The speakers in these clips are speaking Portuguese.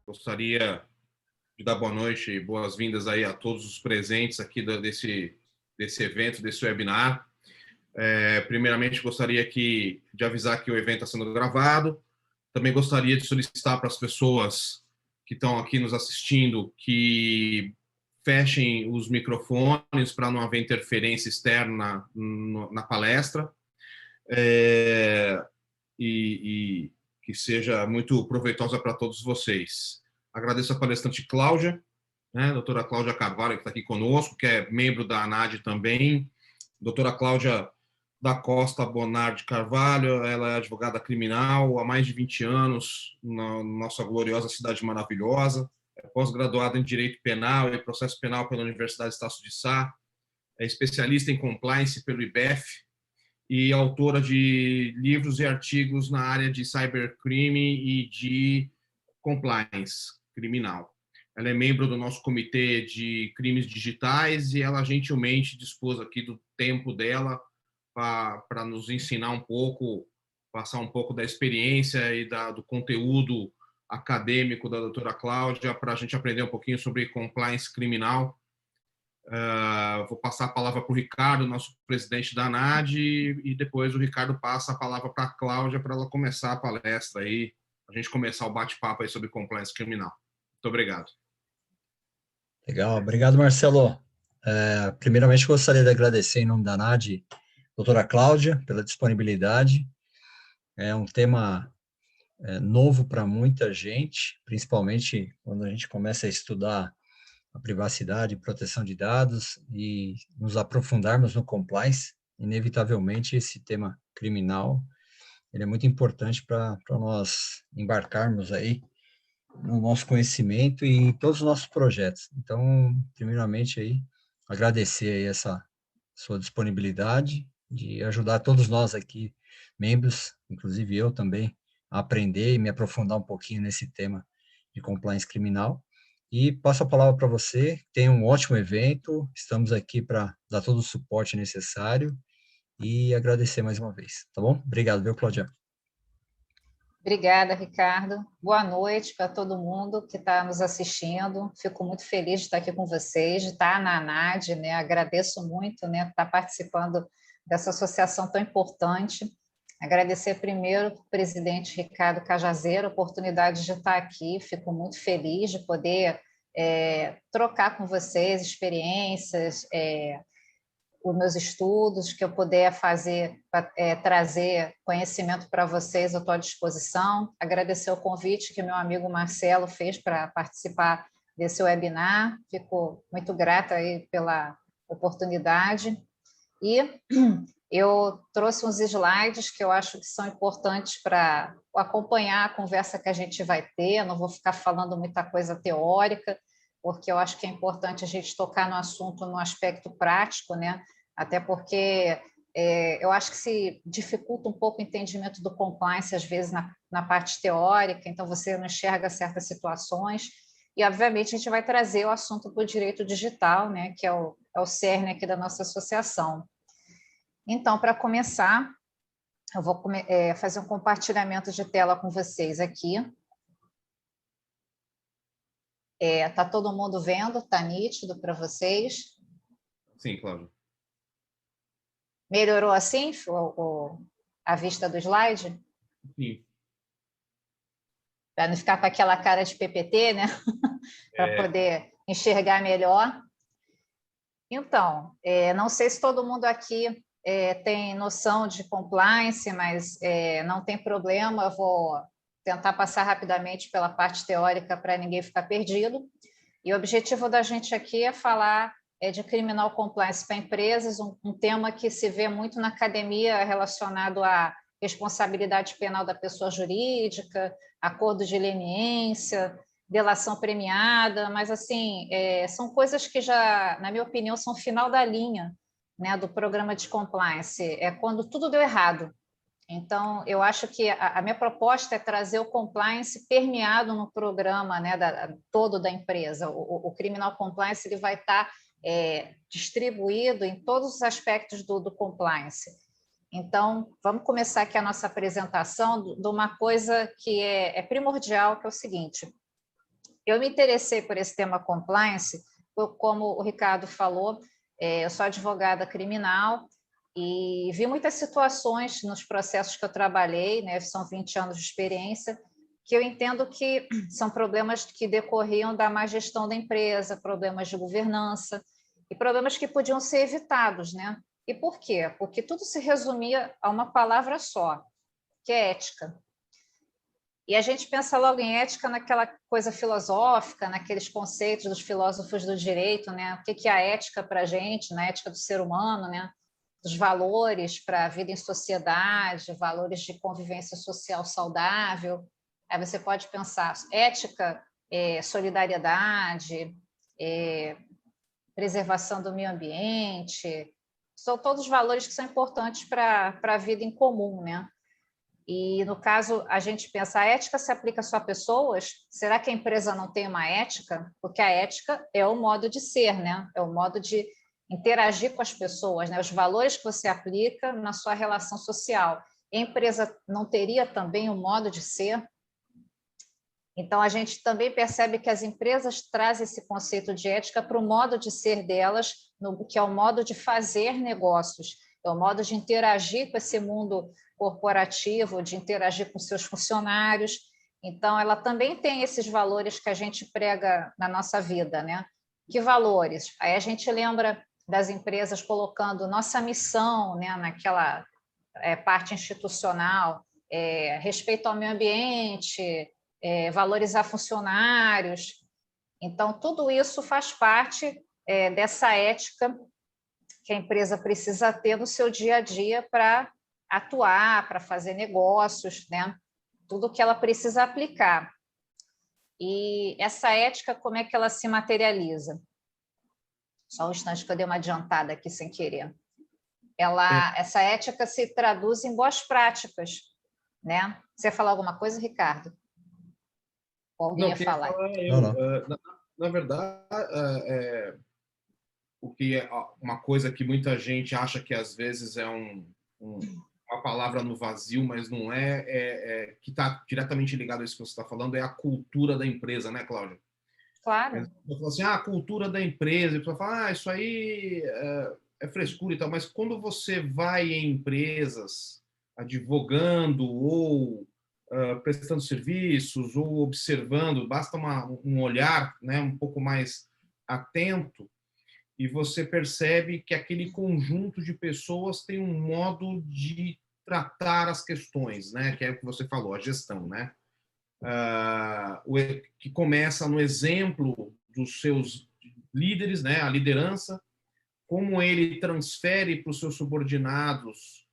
Gostaria de dar boa noite e boas-vindas aí a todos os presentes aqui desse evento, desse webinar. Primeiramente, gostaria de avisar que o evento está sendo gravado. Também gostaria de solicitar para as pessoas que estão aqui nos assistindo que fechem os microfones para não haver interferência externa na palestra. E que seja muito proveitosa para todos vocês. Agradeço a palestrante Cláudia, né, doutora Cláudia Carvalho, que está aqui conosco, que é membro da ANAD também. Doutora Cláudia da Costa Bonardi Carvalho, ela é advogada criminal há mais de 20 anos na nossa gloriosa cidade maravilhosa, é pós-graduada em Direito Penal e Processo Penal pela Universidade Estácio de Sá, é especialista em compliance pelo IBEF e autora de livros e artigos na área de cybercrime e de compliance criminal. Ela é membro do nosso comitê de crimes digitais e ela gentilmente dispôs aqui do tempo dela para nos ensinar um pouco, passar um pouco da experiência e do conteúdo acadêmico da doutora Cláudia, para a gente aprender um pouquinho sobre compliance criminal. Vou passar a palavra para o Ricardo, nosso presidente da ANAD, e depois o Ricardo passa a palavra para a Cláudia para ela começar a palestra aí, a gente começar o bate-papo aí sobre compliance criminal. Muito obrigado. Legal, obrigado, Marcelo. Primeiramente, gostaria de agradecer em nome da ANAD, doutora Cláudia, pela disponibilidade. É um tema novo para muita gente, principalmente quando a gente começa a estudar a privacidade e proteção de dados e nos aprofundarmos no compliance. Inevitavelmente, esse tema criminal ele é muito importante para nós embarcarmos aí no nosso conhecimento e todos os nossos projetos. Então, primeiramente, aí, agradecer aí essa sua disponibilidade de ajudar todos nós aqui, membros, inclusive eu também, a aprender e me aprofundar um pouquinho nesse tema de compliance criminal. E passo a palavra para você, tenha um ótimo evento, estamos aqui para dar todo o suporte necessário e agradecer mais uma vez, tá bom? Obrigado, viu, Cláudia? Obrigada, Ricardo. Boa noite para todo mundo que está nos assistindo. Fico muito feliz de estar aqui com vocês, de estar na ANAD, né? Agradeço muito, né, estar participando dessa associação tão importante. Agradecer primeiro ao presidente Ricardo Cajazeiro a oportunidade de estar aqui. Fico muito feliz de poder trocar com vocês experiências, os meus estudos, que eu puder fazer, trazer conhecimento para vocês, eu estou à disposição. Agradecer o convite que meu amigo Marcelo fez para participar desse webinar. Fico muito grata aí pela oportunidade. E eu trouxe uns slides que eu acho que são importantes para acompanhar a conversa que a gente vai ter. Eu não vou ficar falando muita coisa teórica, porque eu acho que é importante a gente tocar no assunto no aspecto prático, né? Até porque eu acho que se dificulta um pouco o entendimento do compliance, às vezes, na parte teórica, então você não enxerga certas situações, e, obviamente, a gente vai trazer o assunto para o direito digital, né? Que é o cerne aqui da nossa associação. Então, para começar, eu vou fazer um compartilhamento de tela com vocês aqui. Está todo mundo vendo? Está nítido para vocês? Sim, Cláudia. Melhorou assim a vista do slide? Sim. Para não ficar com aquela cara de PPT, né? Para poder enxergar melhor. Então, não sei se todo mundo aqui tem noção de compliance, mas não tem problema, eu vou tentar passar rapidamente pela parte teórica para ninguém ficar perdido. E o objetivo da gente aqui é falar de criminal compliance para empresas, um tema que se vê muito na academia relacionado à responsabilidade penal da pessoa jurídica, acordo de leniência, delação premiada, mas assim, são coisas que já, na minha opinião, são final da linha, né, do programa de compliance, quando tudo deu errado. Então, eu acho que a minha proposta é trazer o compliance permeado no programa, né, todo da empresa. O criminal compliance ele vai estar distribuído em todos os aspectos do compliance. Então, vamos começar aqui a nossa apresentação de uma coisa que é primordial, que é o seguinte. Eu me interessei por esse tema compliance, como o Ricardo falou, eu sou advogada criminal e vi muitas situações nos processos que eu trabalhei, né, são 20 anos de experiência, que eu entendo que são problemas que decorriam da má gestão da empresa, problemas de governança e problemas que podiam ser evitados, né? E por quê? Porque tudo se resumia a uma palavra só, que é ética. E a gente pensa logo em ética naquela coisa filosófica, naqueles conceitos dos filósofos do direito, né? O que é a ética para a gente, na ética do ser humano, né? Dos valores para a vida em sociedade, valores de convivência social saudável. Aí você pode pensar ética, solidariedade, preservação do meio ambiente, são todos valores que são importantes para a vida em comum, né? E, no caso, a gente pensa, a ética se aplica só a pessoas? Será que a empresa não tem uma ética? Porque a ética é o modo de ser, né? É o modo de interagir com as pessoas, né? Os valores que você aplica na sua relação social. A empresa não teria também um modo de ser? Então, a gente também percebe que as empresas trazem esse conceito de ética para o modo de ser delas, que é o modo de fazer negócios, é o modo de interagir com esse mundo corporativo, de interagir com seus funcionários. Então, ela também tem esses valores que a gente prega na nossa vida, né? Que valores? Aí a gente lembra das empresas colocando nossa missão, né, naquela parte institucional, respeito ao meio ambiente, valorizar funcionários. Então, tudo isso faz parte dessa ética que a empresa precisa ter no seu dia a dia para atuar, para fazer negócios, né? Tudo que ela precisa aplicar. E essa ética, como é que ela se materializa? Só um instante que eu dei uma adiantada aqui sem querer. Essa ética se traduz em boas práticas, né? Você ia falar alguma coisa, Ricardo? Ou alguém ia falar? Na verdade, o que é uma coisa que muita gente acha que às vezes é uma palavra no vazio, mas não que está diretamente ligado a isso que você está falando, é a cultura da empresa, né, Cláudia? Claro. Você fala assim, a cultura da empresa, e a pessoa fala, isso aí é frescura e tal, mas quando você vai em empresas advogando ou prestando serviços ou observando, basta um olhar, né, um pouco mais atento, e você percebe que aquele conjunto de pessoas tem um modo de tratar as questões, né, que é o que você falou, a gestão, né, que começa no exemplo dos seus líderes, né, a liderança, como ele transfere para os seus subordinados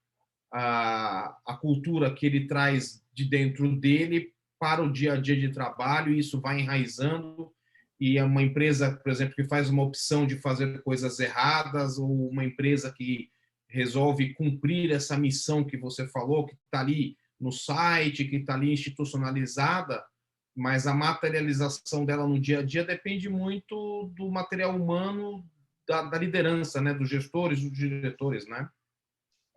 a cultura que ele traz de dentro dele para o dia a dia de trabalho, e isso vai enraizando, e é uma empresa, por exemplo, que faz uma opção de fazer coisas erradas, ou uma empresa que resolve cumprir essa missão que você falou, que está ali no site, que está ali institucionalizada, mas a materialização dela no dia a dia depende muito do material humano da liderança, né, dos gestores, dos diretores, né?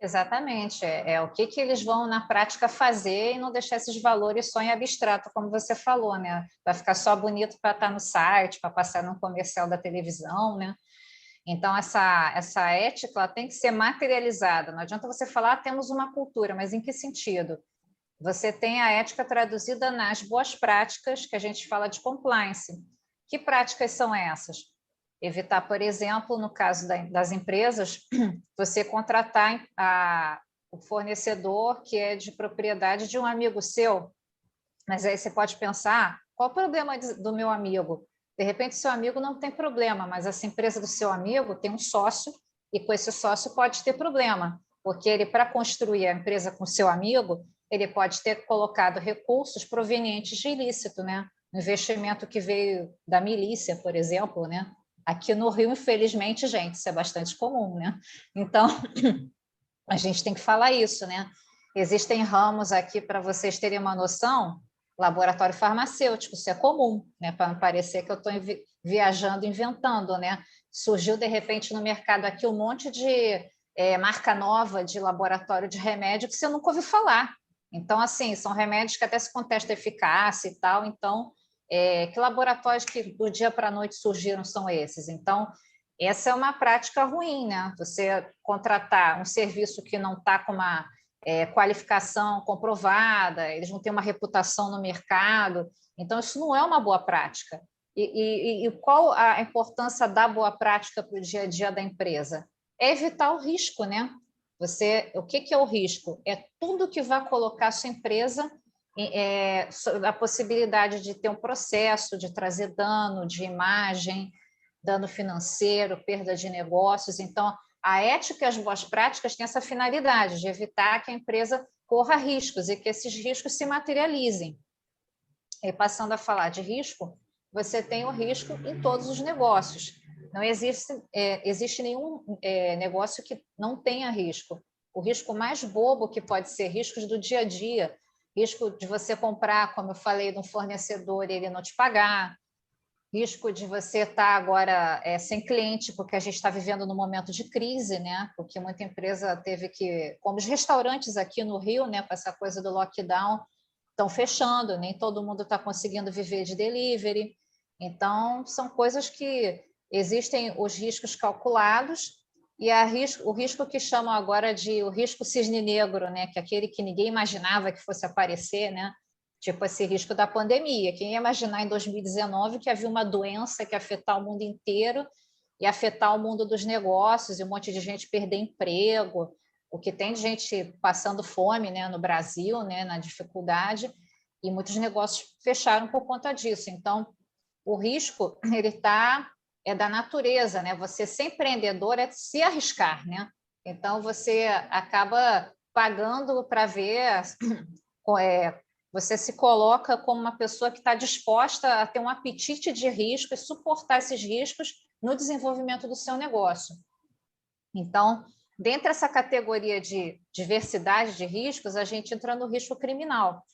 Exatamente, o que eles vão na prática fazer e não deixar esses valores só em abstrato, como você falou, né? Vai ficar só bonito para estar no site, para passar num comercial da televisão, né? Então, essa ética ela tem que ser materializada, não adianta você falar, temos uma cultura, mas em que sentido? Você tem a ética traduzida nas boas práticas, que a gente fala de compliance. Que práticas são essas? Evitar, por exemplo, no caso das empresas, você contratar o fornecedor que é de propriedade de um amigo seu. Mas aí você pode pensar, qual o problema do meu amigo? De repente, seu amigo não tem problema, mas essa empresa do seu amigo tem um sócio, e com esse sócio pode ter problema, porque ele, para construir a empresa com seu amigo, ele pode ter colocado recursos provenientes de ilícito, né? Um investimento que veio da milícia, por exemplo, né? Aqui no Rio, infelizmente, gente, isso é bastante comum, né? Então, a gente tem que falar isso, né? Existem ramos aqui, para vocês terem uma noção, laboratório farmacêutico, isso é comum, né? Para não parecer que eu estou viajando, inventando, né? surgiu de repente no mercado aqui um monte de marca nova de laboratório de remédio que você nunca ouviu falar. Então, assim, são remédios que até se contesta a eficácia e tal. Então, que laboratórios que do dia para a noite surgiram são esses? Então, essa é uma prática ruim, né? Você contratar um serviço que não está com uma qualificação comprovada, eles não têm uma reputação no mercado. Então, isso não é uma boa prática. E qual a importância da boa prática para o dia a dia da empresa? É evitar o risco, né? O que é o risco? É tudo que vai colocar a sua empresa a possibilidade de ter um processo, de trazer dano de imagem, dano financeiro, perda de negócios. Então, a ética e as boas práticas têm essa finalidade de evitar que a empresa corra riscos e que esses riscos se materializem. E passando a falar de risco, você tem o risco em todos os negócios. Não existe nenhum negócio que não tenha risco. O risco mais bobo que pode ser riscos do dia a dia, risco de você comprar, como eu falei, de um fornecedor e ele não te pagar, risco de você estar agora sem cliente, porque a gente está vivendo num momento de crise, né? Porque muita empresa teve que, como os restaurantes aqui no Rio, né, com essa coisa do lockdown, estão fechando, nem todo mundo está conseguindo viver de delivery. Então, são coisas que existem os riscos calculados e o risco que chamam agora de o risco cisne negro, né? Que é aquele que ninguém imaginava que fosse aparecer, né? Tipo esse risco da pandemia. Quem ia imaginar em 2019 que havia uma doença que ia afetar o mundo inteiro e afetar o mundo dos negócios e um monte de gente perder emprego, o que tem de gente passando fome, né, no Brasil, né, na dificuldade, e muitos negócios fecharam por conta disso. Então, o risco ele é da natureza, né? Você ser empreendedor é se arriscar, né? Então, você acaba pagando para ver... você se coloca como uma pessoa que está disposta a ter um apetite de risco e suportar esses riscos no desenvolvimento do seu negócio. Então, dentro dessa categoria de diversidade de riscos, a gente entra no risco criminal,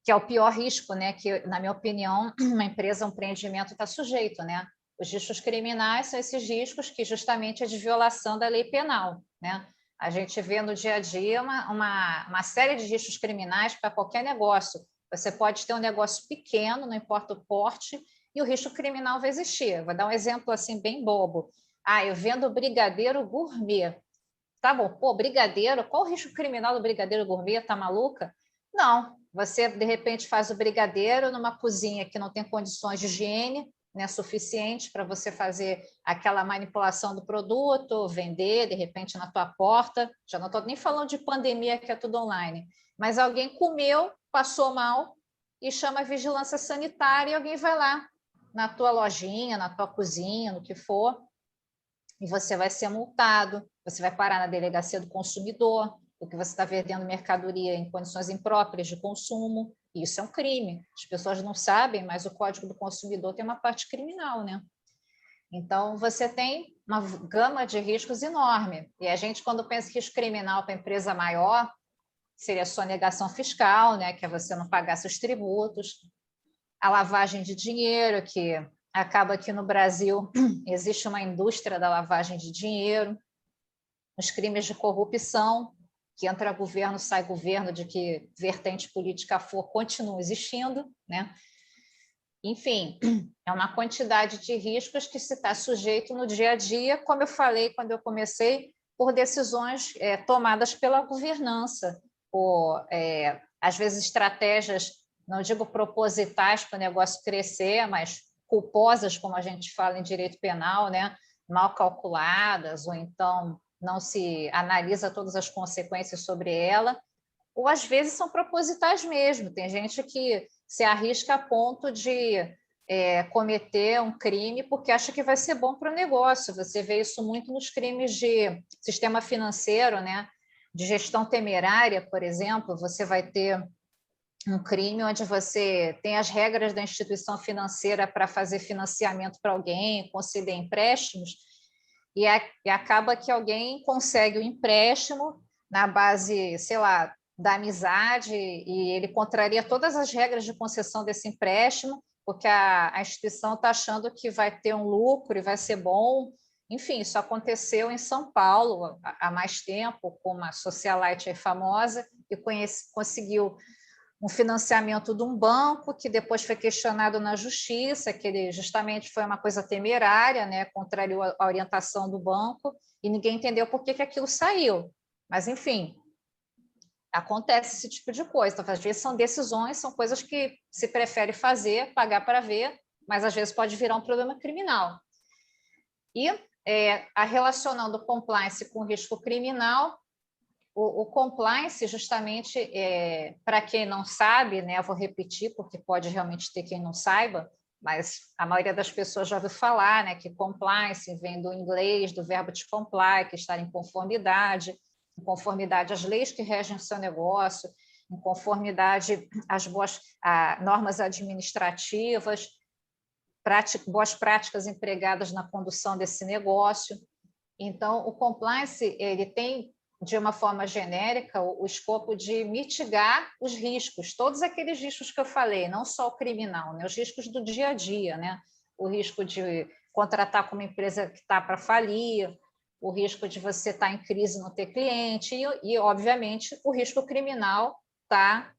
que é o pior risco, né? Que, na minha opinião, uma empresa, um empreendimento está sujeito, né? Os riscos criminais são esses riscos que justamente é de violação da lei penal, né? A gente vê no dia a dia uma série de riscos criminais para qualquer negócio. Você pode ter um negócio pequeno, não importa o porte, e o risco criminal vai existir. Vou dar um exemplo assim bem bobo. Eu vendo brigadeiro gourmet. Tá bom, pô, brigadeiro, qual o risco criminal do brigadeiro gourmet? Tá maluca? Não, você de repente faz o brigadeiro numa cozinha que não tem condições de higiene, né, suficientes para você fazer aquela manipulação do produto, vender de repente na tua porta. Já não estou nem falando de pandemia, que é tudo online, mas alguém comeu, passou mal e chama a vigilância sanitária e alguém vai lá na tua lojinha, na tua cozinha, no que for, e você vai ser multado, você vai parar na delegacia do consumidor, porque você está vendendo mercadoria em condições impróprias de consumo, e isso é um crime. As pessoas não sabem, mas o Código do Consumidor tem uma parte criminal, né? Então, você tem uma gama de riscos enorme. E a gente, quando pensa em risco criminal para empresa maior, seria a sonegação fiscal, né? Que é você não pagar seus tributos, a lavagem de dinheiro, que acaba aqui no Brasil existe uma indústria da lavagem de dinheiro, os crimes de corrupção, que entra governo, sai governo, de que vertente política for, continua existindo, né? Enfim, é uma quantidade de riscos que se está sujeito no dia a dia, como eu falei quando eu comecei, por decisões tomadas pela governança, por, às vezes, estratégias, não digo propositais para o negócio crescer, mas culposas, como a gente fala em direito penal, né? Mal calculadas, ou então não se analisa todas as consequências sobre ela, ou às vezes são propositais mesmo. Tem gente que se arrisca a ponto de cometer um crime porque acha que vai ser bom para o negócio. Você vê isso muito nos crimes de sistema financeiro, né? De gestão temerária, por exemplo, você vai ter um crime onde você tem as regras da instituição financeira para fazer financiamento para alguém, conceder empréstimos, e acaba que alguém consegue o empréstimo na base, sei lá, da amizade, e ele contraria todas as regras de concessão desse empréstimo, porque a instituição está achando que vai ter um lucro e vai ser bom. Enfim, isso aconteceu em São Paulo há mais tempo, com uma socialite famosa, que conseguiu um financiamento de um banco, que depois foi questionado na justiça, que ele justamente foi uma coisa temerária, né, contrariou a orientação do banco, e ninguém entendeu por que aquilo saiu. Mas, enfim, acontece esse tipo de coisa. Então, às vezes são decisões, são coisas que se prefere fazer, pagar para ver, mas às vezes pode virar um problema criminal. E a relacionando o compliance com o risco criminal, o compliance, justamente, para quem não sabe, né, eu vou repetir, porque pode realmente ter quem não saiba, mas a maioria das pessoas já ouviu falar, né, que compliance vem do inglês, do verbo to comply, que está em conformidade às leis que regem o seu negócio, em conformidade às normas administrativas, boas práticas empregadas na condução desse negócio. Então, o compliance, ele tem, de uma forma genérica, o escopo de mitigar os riscos, todos aqueles riscos que eu falei, não só o criminal, né? Os riscos do dia a dia, né? O risco de contratar com uma empresa que está para falir, o risco de você estar em crise e não ter cliente, e obviamente, o risco criminal está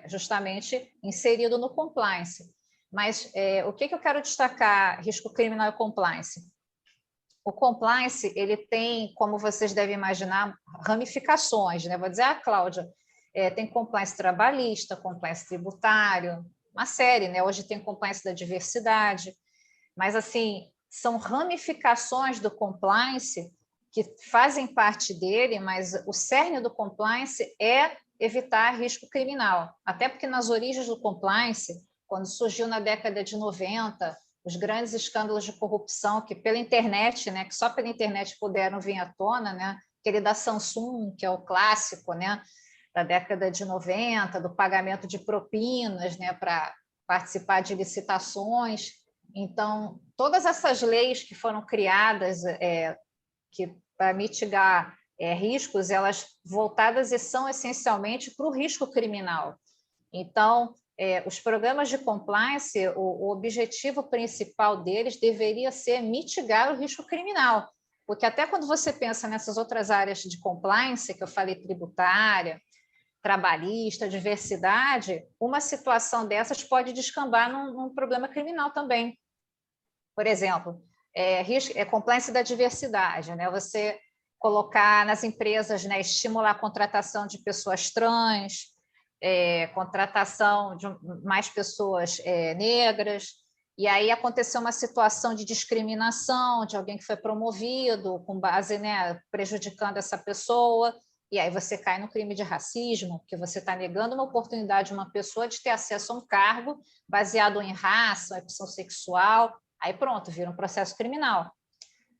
justamente inserido no compliance. Mas o que eu quero destacar, risco criminal e compliance? O compliance, ele tem, como vocês devem imaginar, ramificações, né? Vou dizer, Cláudia, tem compliance trabalhista, compliance tributário, uma série, né? Hoje tem compliance da diversidade, mas, assim, são ramificações do compliance que fazem parte dele, mas o cerne do compliance é evitar risco criminal. Até porque nas origens do compliance, quando surgiu na década de 90, os grandes escândalos de corrupção que pela internet, né, que só pela internet puderam vir à tona, né, aquele da Samsung, que é o clássico, né, da década de 90, do pagamento de propinas, né, para participar de licitações. Então, todas essas leis que foram criadas para mitigar riscos, elas voltadas e são essencialmente para o risco criminal. Então, os programas de compliance, o objetivo principal deles deveria ser mitigar o risco criminal, porque até quando você pensa nessas outras áreas de compliance, que eu falei, tributária, trabalhista, diversidade, uma situação dessas pode descambar num problema criminal também. Por exemplo, compliance da diversidade, né? Você colocar nas empresas, né, estimular a contratação de pessoas trans, contratação de mais pessoas negras, e aí aconteceu uma situação de discriminação de alguém que foi promovido com base, né, prejudicando essa pessoa, e aí você cai no crime de racismo, porque você está negando uma oportunidade de uma pessoa de ter acesso a um cargo baseado em raça, opção sexual, aí pronto, vira um processo criminal.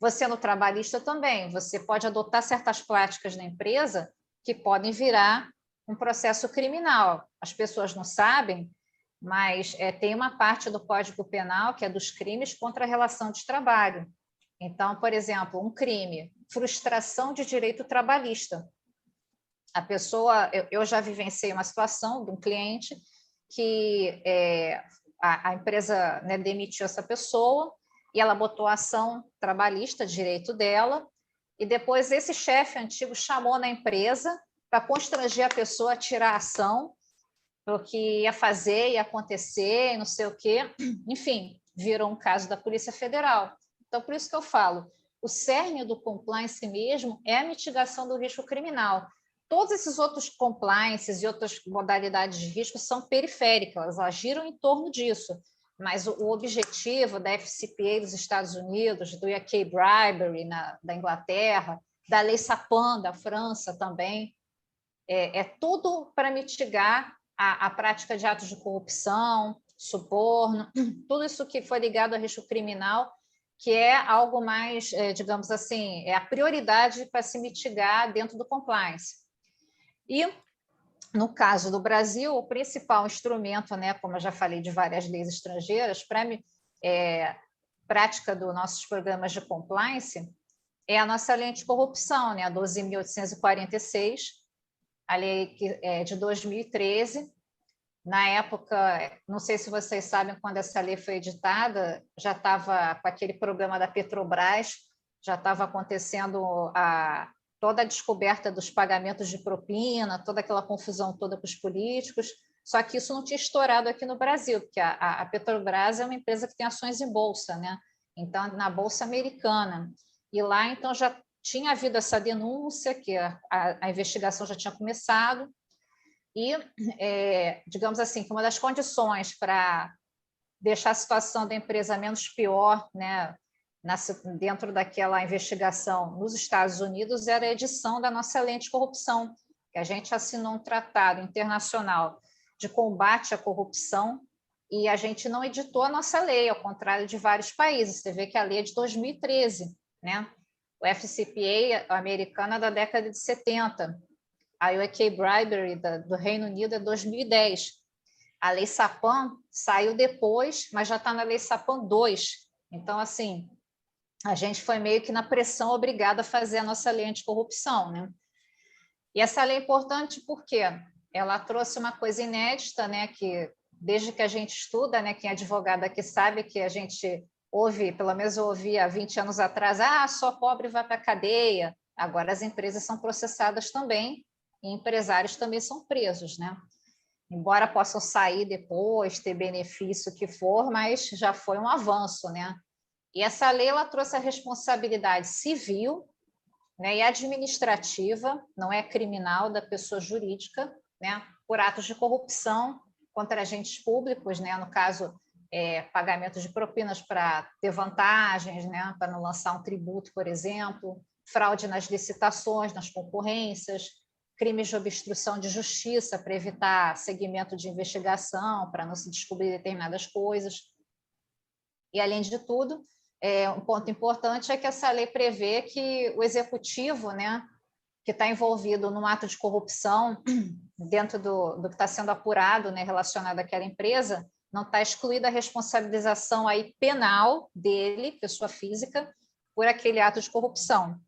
Você no trabalhista também, você pode adotar certas práticas na empresa que podem virar um processo criminal. As pessoas não sabem, mas tem uma parte do Código Penal que é dos crimes contra a relação de trabalho. Então, por exemplo, um crime, frustração de direito trabalhista. A pessoa, eu já vivenciei uma situação de um cliente que a empresa, né, demitiu essa pessoa e ela botou a ação trabalhista, direito dela, e depois esse chefe antigo chamou na empresa para constranger a pessoa a tirar a ação, porque ia fazer, ia acontecer, não sei o quê. Enfim, virou um caso da Polícia Federal. Então, por isso que eu falo, o cerne do compliance mesmo é a mitigação do risco criminal. Todos esses outros compliances e outras modalidades de risco são periféricas, elas giram em torno disso. Mas o objetivo da FCPA dos Estados Unidos, do UK Bribery da Inglaterra, da Lei Sapin da França também, é tudo para mitigar a prática de atos de corrupção, suborno, tudo isso que foi ligado a risco criminal, que é algo mais, digamos assim, é a prioridade para se mitigar dentro do compliance. E, no caso do Brasil, o principal instrumento, né, como eu já falei de várias leis estrangeiras, para prática dos nossos programas de compliance, é a nossa lei anticorrupção, né, a 12.846, a lei de 2013, Na época, não sei se vocês sabem, quando essa lei foi editada, já estava com aquele problema da Petrobras, já estava acontecendo toda a descoberta dos pagamentos de propina, toda aquela confusão toda com os políticos, só que isso não tinha estourado aqui no Brasil, porque a Petrobras é uma empresa que tem ações em bolsa, né? Então, na Bolsa Americana. E lá, então, já tinha havido essa denúncia, que a investigação já tinha começado, e, digamos assim, que uma das condições para deixar a situação da empresa menos pior, né, dentro daquela investigação nos Estados Unidos, era a edição da nossa lei anticorrupção, que a gente assinou um tratado internacional de combate à corrupção, e a gente não editou a nossa lei, ao contrário de vários países. Você vê que a lei é de 2013, né? O FCPA americano é da década de 70, a UK Bribery do Reino Unido é 2010. A Lei Sapin saiu depois, mas já está na Lei Sapin 2. Então, assim, a gente foi meio que na pressão obrigada a fazer a nossa lei anticorrupção, né? E essa lei é importante porque ela trouxe uma coisa inédita, né? Que desde que a gente estuda, né? Quem é advogado aqui sabe que a gente ouve, pelo menos eu ouvi há 20 anos atrás, só pobre vai para a cadeia. Agora as empresas são processadas também e empresários também são presos, né? Embora possam sair depois, ter benefício que for, mas já foi um avanço, né? E essa lei ela trouxe a responsabilidade civil, né, e administrativa, não é criminal, da pessoa jurídica, né, por atos de corrupção contra agentes públicos, né, no caso, pagamento de propinas para ter vantagens, né, para não lançar um tributo, por exemplo, fraude nas licitações, nas concorrências, crimes de obstrução de justiça para evitar seguimento de investigação, para não se descobrir determinadas coisas. E, além de tudo, um ponto importante é que essa lei prevê que o executivo, né, que está envolvido num ato de corrupção dentro do que está sendo apurado, né, relacionado àquela empresa, não está excluída a responsabilização aí penal dele, pessoa física, por aquele ato de corrupção,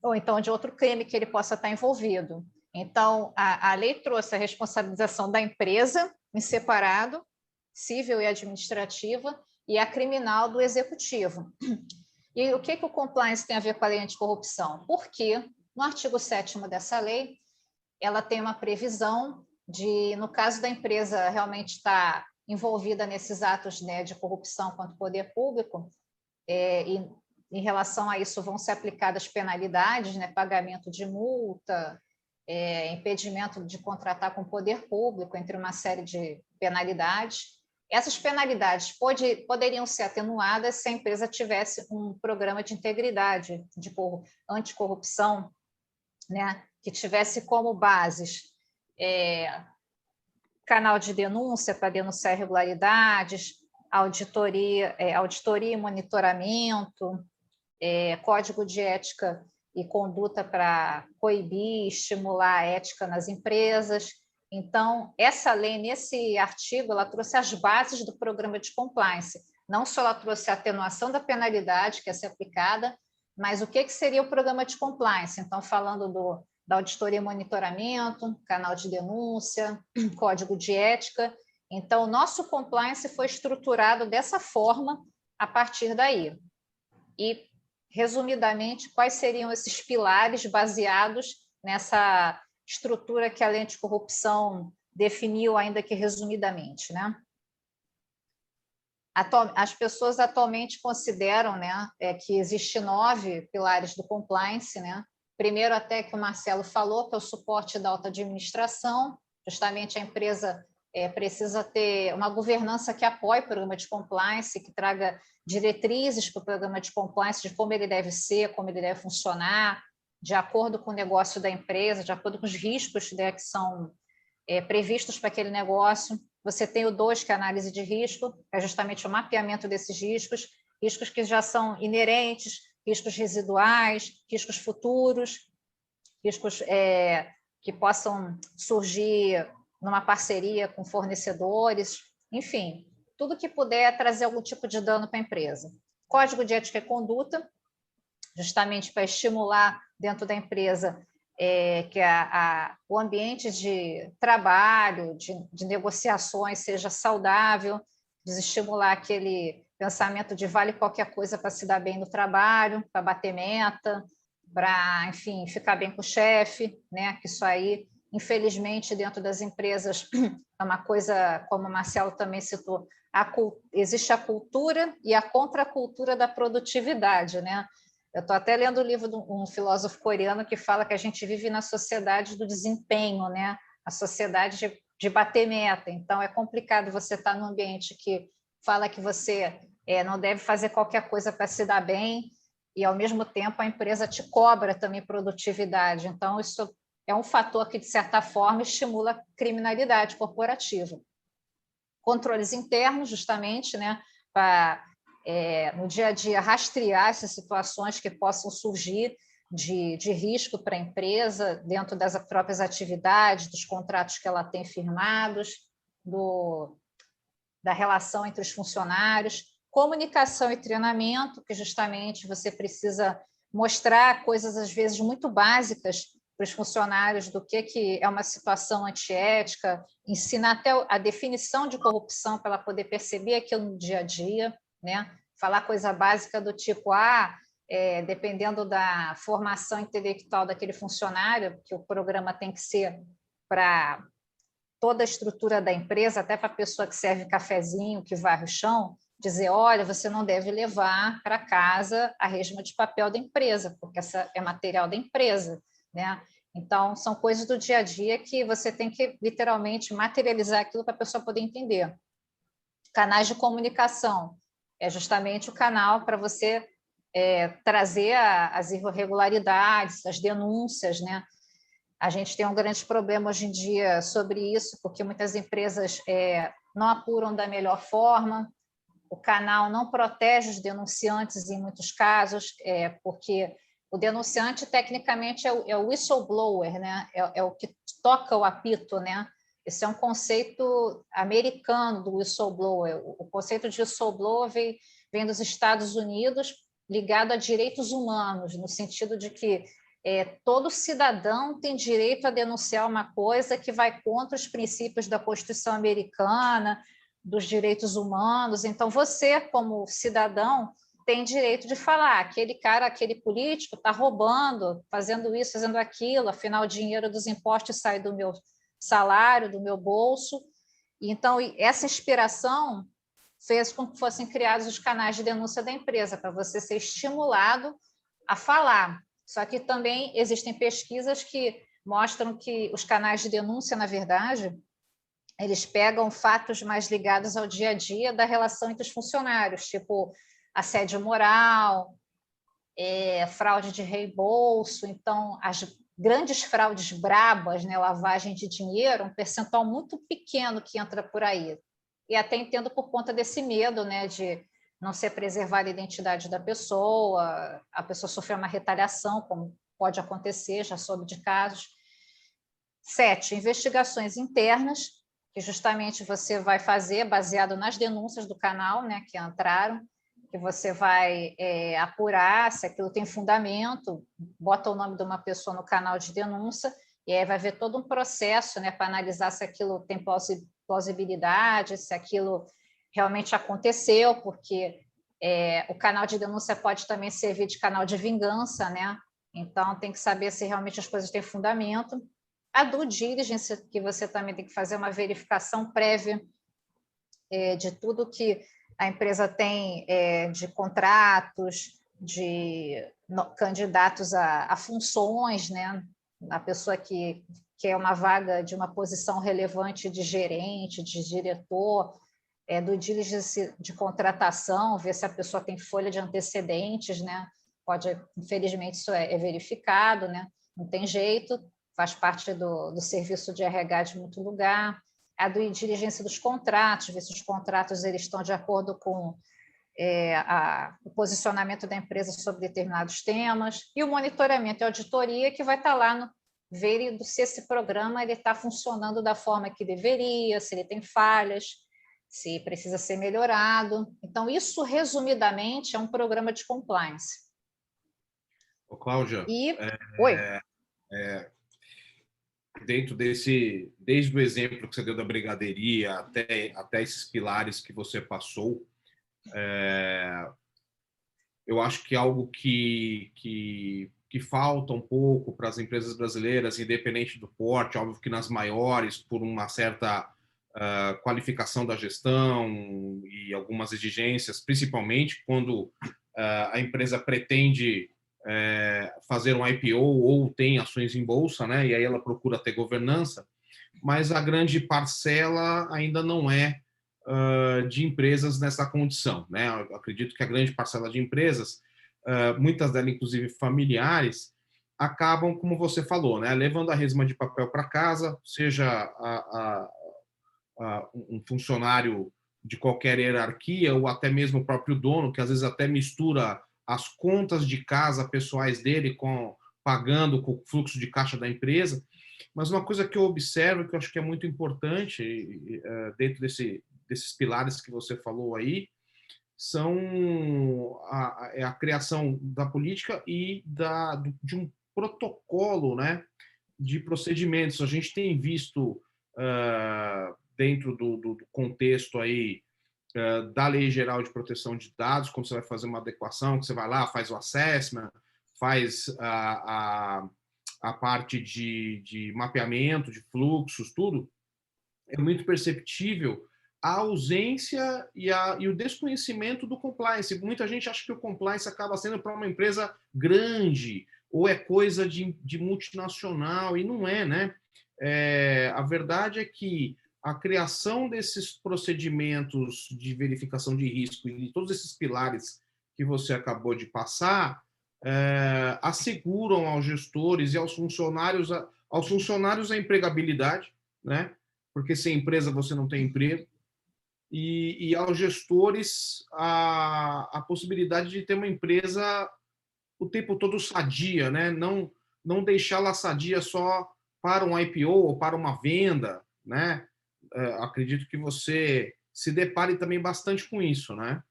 ou então de outro crime que ele possa estar envolvido. Então, a lei trouxe a responsabilização da empresa em separado, civil e administrativa, e a criminal do executivo. E o que o compliance tem a ver com a lei anticorrupção? Porque no artigo 7º dessa lei, ela tem uma previsão de, no caso da empresa realmente estar envolvida nesses atos, né, de corrupção contra o poder público, e em relação a isso vão ser aplicadas penalidades, né, pagamento de multa, impedimento de contratar com o poder público, entre uma série de penalidades. Essas penalidades poderiam ser atenuadas se a empresa tivesse um programa de integridade, de anticorrupção, né, que tivesse como bases canal de denúncia para denunciar irregularidades, auditoria e monitoramento, código de ética e conduta para coibir e estimular a ética nas empresas. Então, essa lei, nesse artigo, ela trouxe as bases do programa de compliance. Não só ela trouxe a atenuação da penalidade que ia ser aplicada, mas o que seria o programa de compliance? Então, falando da auditoria e monitoramento, canal de denúncia, código de ética. Então, o nosso compliance foi estruturado dessa forma a partir daí. E, resumidamente, quais seriam esses pilares baseados nessa estrutura que a lei anticorrupção definiu, ainda que resumidamente, né? As pessoas atualmente consideram, né, que existem 9 pilares do compliance, né? Primeiro, até que o Marcelo falou, que é o suporte da alta administração. Justamente a empresa precisa ter uma governança que apoie o programa de compliance, que traga diretrizes para o programa de compliance, de como ele deve ser, como ele deve funcionar, de acordo com o negócio da empresa, de acordo com os riscos, né, que são previstos para aquele negócio. Você tem o 2, que é a análise de risco, que é justamente o mapeamento desses riscos, riscos que já são inerentes, riscos residuais, riscos futuros, riscos que possam surgir numa parceria com fornecedores, enfim, tudo que puder trazer algum tipo de dano para a empresa. Código de ética e conduta, justamente para estimular dentro da empresa que o ambiente de trabalho, de negociações seja saudável, desestimular aquele pensamento de vale qualquer coisa para se dar bem no trabalho, para bater meta, para, enfim, ficar bem com o chefe, né? Que isso aí, infelizmente, dentro das empresas é uma coisa, como o Marcelo também citou, existe a cultura e a contracultura da produtividade, né? Eu estou até lendo o livro de um filósofo coreano que fala que a gente vive na sociedade do desempenho, né? A sociedade de bater meta. Então, é complicado você estar num ambiente que fala que você não deve fazer qualquer coisa para se dar bem e, ao mesmo tempo, a empresa te cobra também produtividade. Então, isso é um fator que, de certa forma, estimula a criminalidade corporativa. Controles internos, justamente, né? Para no dia a dia, rastrear essas situações que possam surgir de risco para a empresa, dentro das próprias atividades, dos contratos que ela tem firmados, da relação entre os funcionários, comunicação e treinamento, que justamente você precisa mostrar coisas, às vezes, muito básicas para os funcionários do que é uma situação antiética, ensinar até a definição de corrupção para ela poder perceber aquilo no dia a dia, né? Falar coisa básica do tipo, dependendo da formação intelectual daquele funcionário, que o programa tem que ser para toda a estrutura da empresa, até para a pessoa que serve cafezinho, que varre o chão, dizer, olha, você não deve levar para casa a resma de papel da empresa, porque essa é material da empresa, né? Então, são coisas do dia a dia que você tem que, literalmente, materializar aquilo para a pessoa poder entender. Canais de comunicação é justamente o canal para você trazer as irregularidades, as denúncias, né? A gente tem um grande problema hoje em dia sobre isso, porque muitas empresas não apuram da melhor forma, o canal não protege os denunciantes em muitos casos, porque o denunciante, tecnicamente, é o whistleblower, né? É o que toca o apito, né? Esse é um conceito americano do whistleblower. O conceito de whistleblower vem dos Estados Unidos, ligado a direitos humanos, no sentido de que todo cidadão tem direito a denunciar uma coisa que vai contra os princípios da Constituição americana, dos direitos humanos. Então, você, como cidadão, tem direito de falar, aquele cara, aquele político está roubando, fazendo isso, fazendo aquilo, afinal, o dinheiro dos impostos sai do meu salário, do meu bolso. Então, essa inspiração fez com que fossem criados os canais de denúncia da empresa, para você ser estimulado a falar. Só que também existem pesquisas que mostram que os canais de denúncia, na verdade, eles pegam fatos mais ligados ao dia a dia da relação entre os funcionários, tipo assédio moral, fraude de reembolso. Então, as grandes fraudes brabas, né, lavagem de dinheiro, um percentual muito pequeno que entra por aí. E até entendo por conta desse medo, né, de não ser preservada a identidade da pessoa, a pessoa sofrer uma retaliação, como pode acontecer, já soube de casos. 7, investigações internas, que justamente você vai fazer baseado nas denúncias do canal, né, que entraram, que você vai apurar se aquilo tem fundamento, bota o nome de uma pessoa no canal de denúncia, e aí vai ver todo um processo, né, para analisar se aquilo tem plausibilidade, se aquilo realmente aconteceu, porque o canal de denúncia pode também servir de canal de vingança, né? Então, tem que saber se realmente as coisas têm fundamento. A due diligence, que você também tem que fazer uma verificação prévia de tudo que a empresa tem de contratos, de candidatos a funções, né? A pessoa que é uma vaga de uma posição relevante de gerente, de diretor, do diligence de contratação, ver se a pessoa tem folha de antecedentes, né? Pode, infelizmente, isso é verificado, né? Não tem jeito, faz parte do serviço de RH de muito lugar. A due diligência dos contratos, ver se os contratos eles estão de acordo com o posicionamento da empresa sobre determinados temas, e o monitoramento e auditoria, que vai estar lá no ver se esse programa está funcionando da forma que deveria, se ele tem falhas, se precisa ser melhorado. Então, isso, resumidamente, é um programa de compliance. Ô, Cláudia, Oi. dentro desde o exemplo que você deu da brigadeiria até esses pilares que você passou, eu acho que algo que falta um pouco para as empresas brasileiras, independente do porte, óbvio que nas maiores, por uma certa qualificação da gestão e algumas exigências, principalmente quando a empresa pretende fazer um IPO ou tem ações em bolsa, né? E aí ela procura ter governança, mas a grande parcela ainda não é de empresas nessa condição, né? Eu acredito que a grande parcela de empresas, muitas delas inclusive familiares, acabam, como você falou, né? Levando a resma de papel para casa, seja um funcionário de qualquer hierarquia ou até mesmo o próprio dono, que às vezes até mistura as contas de casa pessoais dele pagando com o fluxo de caixa da empresa. Mas uma coisa que eu observo, que eu acho que é muito importante dentro desses pilares que você falou aí, são a criação da política e de um protocolo, né, de procedimentos. A gente tem visto dentro do contexto aí da Lei Geral de Proteção de Dados, quando você vai fazer uma adequação, que você vai lá, faz o assessment, faz a parte de mapeamento de fluxos, tudo, é muito perceptível a ausência e o desconhecimento do compliance. Muita gente acha que o compliance acaba sendo para uma empresa grande ou é coisa de multinacional, e não é, né? A verdade é que a criação desses procedimentos de verificação de risco e de todos esses pilares que você acabou de passar asseguram aos gestores e aos funcionários a empregabilidade, né? Porque sem empresa você não tem emprego, e aos gestores a possibilidade de ter uma empresa o tempo todo sadia, né? Não deixá-la sadia só para um IPO ou para uma venda, né? Acredito que você se depare também bastante com isso, né?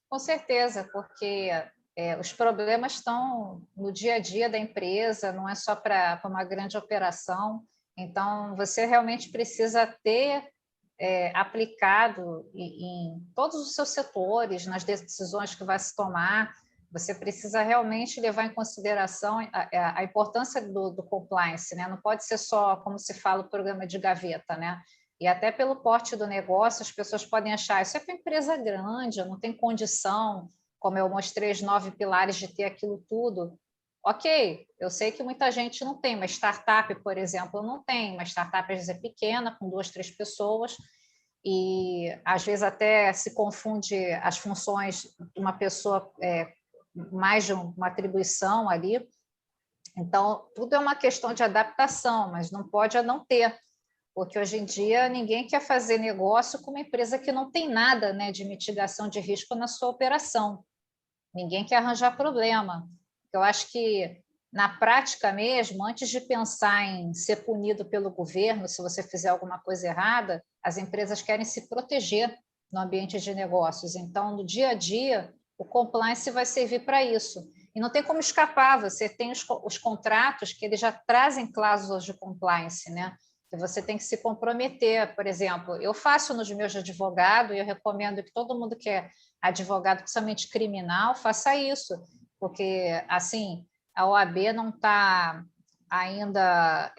Com certeza, porque os problemas estão no dia a dia da empresa, não é só para uma grande operação. Então, você realmente precisa ter aplicado em todos os seus setores, nas decisões que vai se tomar. Você precisa realmente levar em consideração a importância do compliance, né? Não pode ser só, como se fala, o programa de gaveta, né? E até pelo porte do negócio, as pessoas podem achar, isso é para empresa grande, eu não tenho condição, como eu mostrei os 9 pilares, de ter aquilo tudo. Ok, eu sei que muita gente não tem, uma startup, por exemplo, não tem. Uma startup, às vezes, é pequena, com 2, 3 pessoas, e às vezes até se confunde as funções de uma pessoa, mais de uma atribuição ali. Então, tudo é uma questão de adaptação, mas não pode não ter, porque hoje em dia ninguém quer fazer negócio com uma empresa que não tem nada, né, de mitigação de risco na sua operação. Ninguém quer arranjar problema. Eu acho que, na prática mesmo, antes de pensar em ser punido pelo governo se você fizer alguma coisa errada, as empresas querem se proteger no ambiente de negócios. Então, no dia a dia, o compliance vai servir para isso. E não tem como escapar, você tem os contratos que eles já trazem cláusulas de compliance, né? Que você tem que se comprometer. Por exemplo, eu faço nos meus de advogado, e eu recomendo que todo mundo que é advogado, principalmente criminal, faça isso, porque, assim, a OAB não está ainda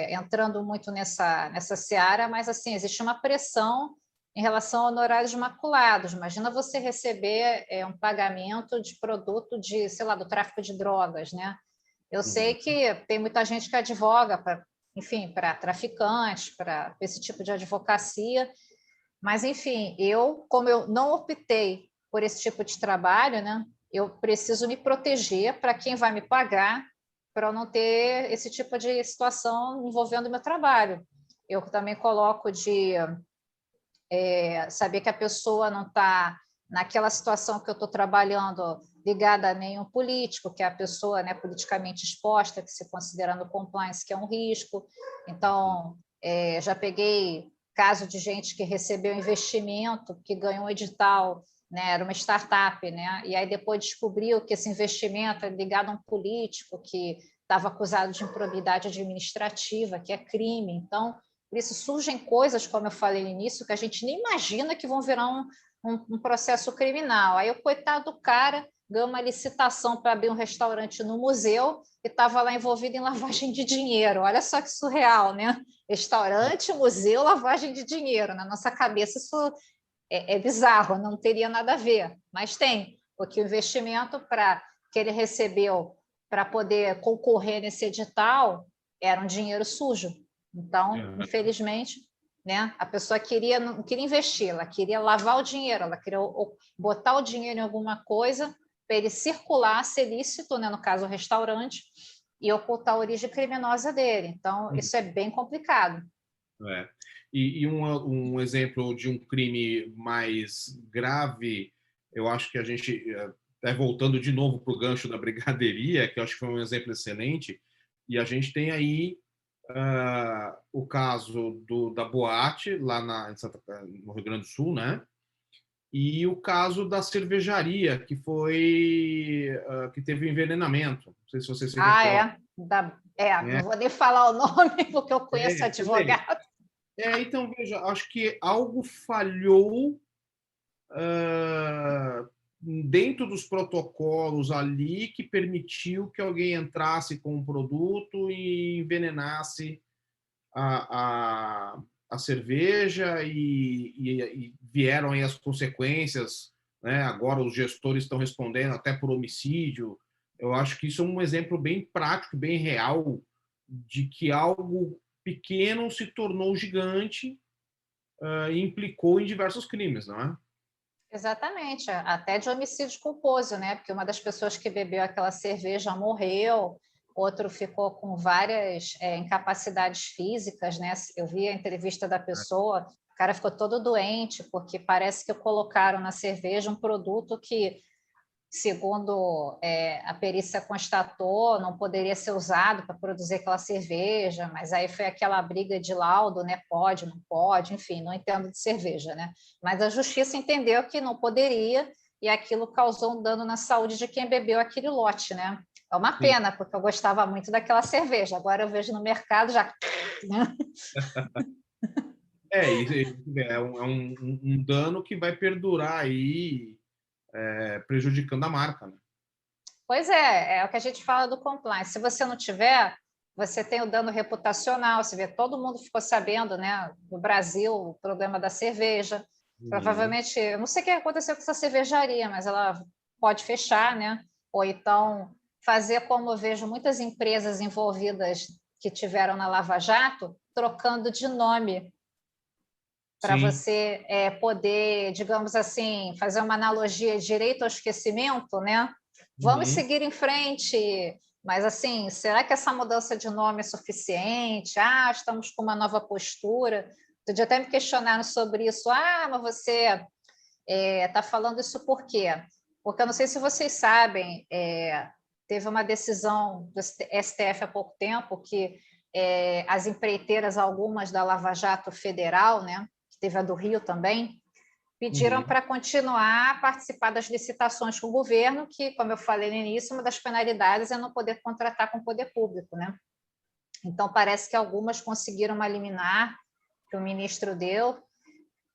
entrando muito nessa seara, mas, assim, existe uma pressão em relação a honorários maculados. Imagina você receber um pagamento de produto de, sei lá, do tráfico de drogas, né? Eu sei que tem muita gente que advoga para, enfim, para traficantes, para esse tipo de advocacia, mas, enfim, como eu não optei por esse tipo de trabalho, né, eu preciso me proteger para quem vai me pagar, para eu não ter esse tipo de situação envolvendo o meu trabalho. Eu também coloco de saber que a pessoa não está naquela situação que eu estou trabalhando ligada a nenhum político, que é a pessoa, né, politicamente exposta, que se considera no compliance, que é um risco. Então, já peguei caso de gente que recebeu investimento, que ganhou um edital, né, era uma startup, né, e aí depois descobriu que esse investimento é ligado a um político que estava acusado de improbidade administrativa, que é crime. Então, por isso surgem coisas, como eu falei no início, que a gente nem imagina que vão virar um processo criminal. Aí o coitado do cara ganhou uma licitação para abrir um restaurante no museu e estava lá envolvido em lavagem de dinheiro. Olha só que surreal, né? Restaurante, museu, lavagem de dinheiro. Na nossa cabeça isso é bizarro, não teria nada a ver, mas tem, porque o investimento que ele recebeu para poder concorrer nesse edital era um dinheiro sujo. Então, infelizmente, né, a pessoa não queria investir, ela queria lavar o dinheiro, ela queria botar o dinheiro em alguma coisa para ele circular, ser lícito, né, no caso o restaurante, e ocultar a origem criminosa dele. Então, isso é bem complicado. É. E um exemplo de um crime mais grave, eu acho que a gente, até voltando de novo para o gancho da brigadeiria, que eu acho que foi um exemplo excelente, e a gente tem aí o caso da boate, lá no Rio Grande do Sul, né? E o caso da cervejaria, que que teve envenenamento. Não sei se você se recorda. Não vou nem falar o nome, porque eu conheço advogado. Então, veja, acho que algo falhou dentro dos protocolos ali que permitiu que alguém entrasse com um produto e envenenasse a cerveja e vieram aí as consequências, né? Agora os gestores estão respondendo até por homicídio. Eu acho que isso é um exemplo bem prático, bem real, de que algo pequeno se tornou gigante e implicou em diversos crimes, não é? Exatamente, até de homicídio culposo, né? Porque uma das pessoas que bebeu aquela cerveja morreu, outro ficou com várias incapacidades físicas, né? Eu vi a entrevista da pessoa, o cara ficou todo doente, porque parece que colocaram na cerveja um produto que, segundo a perícia constatou, não poderia ser usado para produzir aquela cerveja, mas aí foi aquela briga de laudo, né? Pode, não pode, enfim, não entendo de cerveja, né? Mas a justiça entendeu que não poderia e aquilo causou um dano na saúde de quem bebeu aquele lote, né? É uma pena, porque eu gostava muito daquela cerveja, agora eu vejo no mercado já... É um dano que vai perdurar aí, prejudicando a marca, né? Pois é o que a gente fala do compliance. Se você não tiver, você tem o dano reputacional. Você vê, todo mundo ficou sabendo, né, no Brasil, o problema da cerveja. Provavelmente, eu não sei o que aconteceu com essa cervejaria, mas ela pode fechar, né? Ou então fazer como eu vejo muitas empresas envolvidas que tiveram na Lava Jato, trocando de nome para você poder, digamos assim, fazer uma analogia direito ao esquecimento, né? Vamos seguir em frente, mas assim, será que essa mudança de nome é suficiente? Estamos com uma nova postura. Outro dia até me questionaram sobre isso. Mas você está falando isso por quê? Porque eu não sei se vocês sabem, teve uma decisão do STF há pouco tempo que as empreiteiras, algumas da Lava Jato Federal, né, que teve a do Rio também, pediram para continuar a participar das licitações com o governo, que, como eu falei no início, uma das penalidades é não poder contratar com o poder público, né? Então, parece que algumas conseguiram uma liminar que o ministro deu,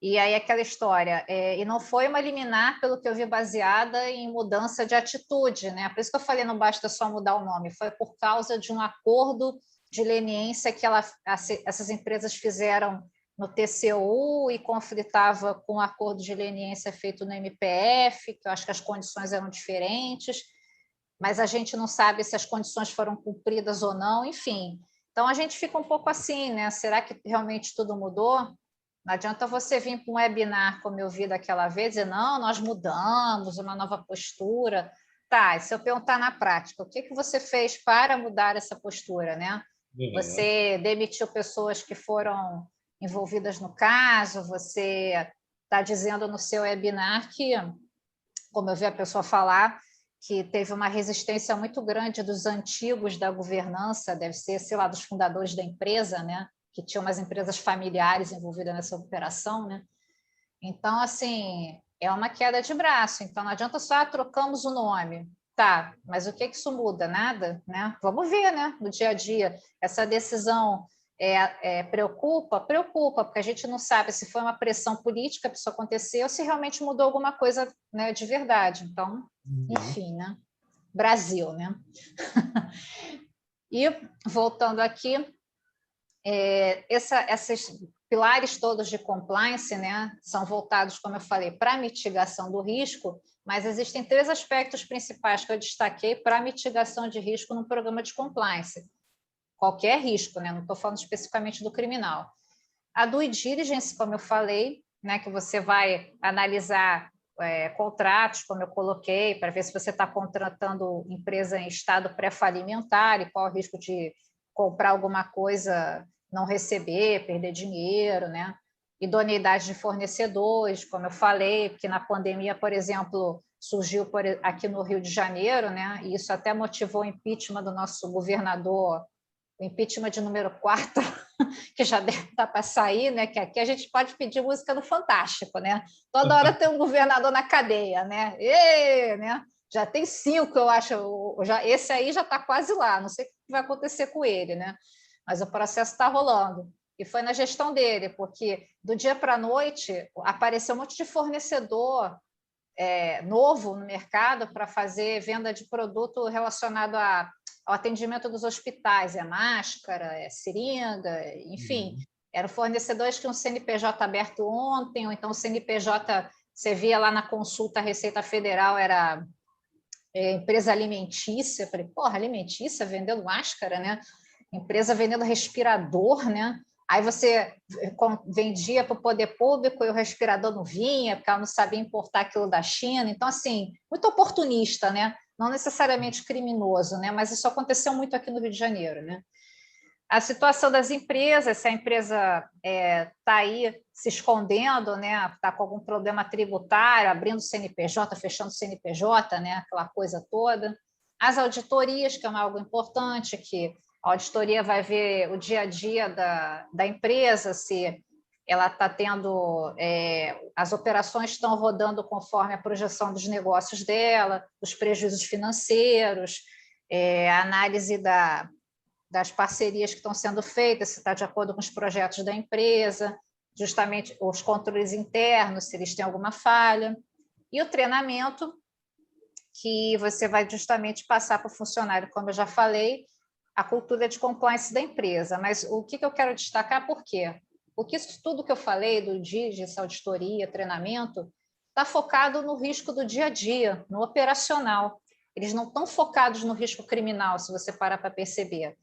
e aí aquela história, e não foi uma liminar, pelo que eu vi, baseada em mudança de atitude, né? Por isso que eu falei, não basta só mudar o nome, foi por causa de um acordo de leniência que essas empresas fizeram no TCU e conflitava com o acordo de leniência feito no MPF, que eu acho que as condições eram diferentes, mas a gente não sabe se as condições foram cumpridas ou não, enfim. Então, a gente fica um pouco assim, né? Será que realmente tudo mudou? Não adianta você vir para um webinar, como eu vi daquela vez, e não, nós mudamos, uma nova postura. Tá, e se eu perguntar na prática, o que você fez para mudar essa postura, né? Você demitiu pessoas que foram envolvidas no caso, você está dizendo no seu webinar que, como eu vi a pessoa falar, que teve uma resistência muito grande dos antigos da governança, deve ser, sei lá, dos fundadores da empresa, né? Que tinham umas empresas familiares envolvidas nessa operação, né? Então, assim, é uma queda de braço. Então, não adianta só trocamos o nome. Tá, mas o que isso muda? Nada, né? Vamos ver, né? No dia a dia, essa decisão preocupa, porque a gente não sabe se foi uma pressão política para isso acontecer ou se realmente mudou alguma coisa, né, de verdade. Então, enfim, né? Brasil, né? E voltando aqui, esses pilares todos de compliance, né, são voltados, como eu falei, para a mitigação do risco, mas existem 3 aspectos principais que eu destaquei para a mitigação de risco no programa de compliance. Qualquer risco, né, não estou falando especificamente do criminal. A due diligence, como eu falei, né, que você vai analisar contratos, como eu coloquei, para ver se você está contratando empresa em estado pré-falimentar e qual o risco de comprar alguma coisa, não receber, perder dinheiro, né? Idoneidade de fornecedores, como eu falei, que na pandemia, por exemplo, surgiu aqui no Rio de Janeiro, né? E isso até motivou o impeachment do nosso governador, o impeachment de número 4, que já deve estar para sair, né? Que aqui a gente pode pedir música no Fantástico, né? Toda hora tem um governador na cadeia, né? Né? Já tem 5, eu acho. Esse aí já está quase lá, não sei o que vai acontecer com ele, né? Mas o processo está rolando. E foi na gestão dele, porque do dia para a noite apareceu um monte de fornecedor novo no mercado para fazer venda de produto relacionado ao atendimento dos hospitais, máscara, seringa, enfim. Eram fornecedores que tinham um CNPJ aberto ontem, ou então o CNPJ, você via lá na consulta à Receita Federal, era empresa alimentícia. Falei, porra, alimentícia vendendo máscara, né? Empresa vendendo respirador, né? Aí você vendia para o poder público e o respirador não vinha, porque ela não sabia importar aquilo da China. Então, assim, muito oportunista, né? Não necessariamente criminoso, né? Mas isso aconteceu muito aqui no Rio de Janeiro, né? A situação das empresas, se a empresa está aí se escondendo, né? Está com algum problema tributário, abrindo CNPJ, fechando CNPJ, né? Aquela coisa toda. As auditorias, que é algo importante, que a auditoria vai ver o dia a dia da empresa, se ela está tendo, as operações estão rodando conforme a projeção dos negócios dela, os prejuízos financeiros, a análise das parcerias que estão sendo feitas, se está de acordo com os projetos da empresa, justamente os controles internos, se eles têm alguma falha, e o treinamento, que você vai justamente passar para o funcionário, como eu já falei, a cultura de compliance da empresa. Mas o que eu quero destacar, por quê? Porque isso tudo que eu falei, do DIGIS, auditoria, treinamento, está focado no risco do dia a dia, no operacional. Eles não estão focados no risco criminal, se você parar para perceber.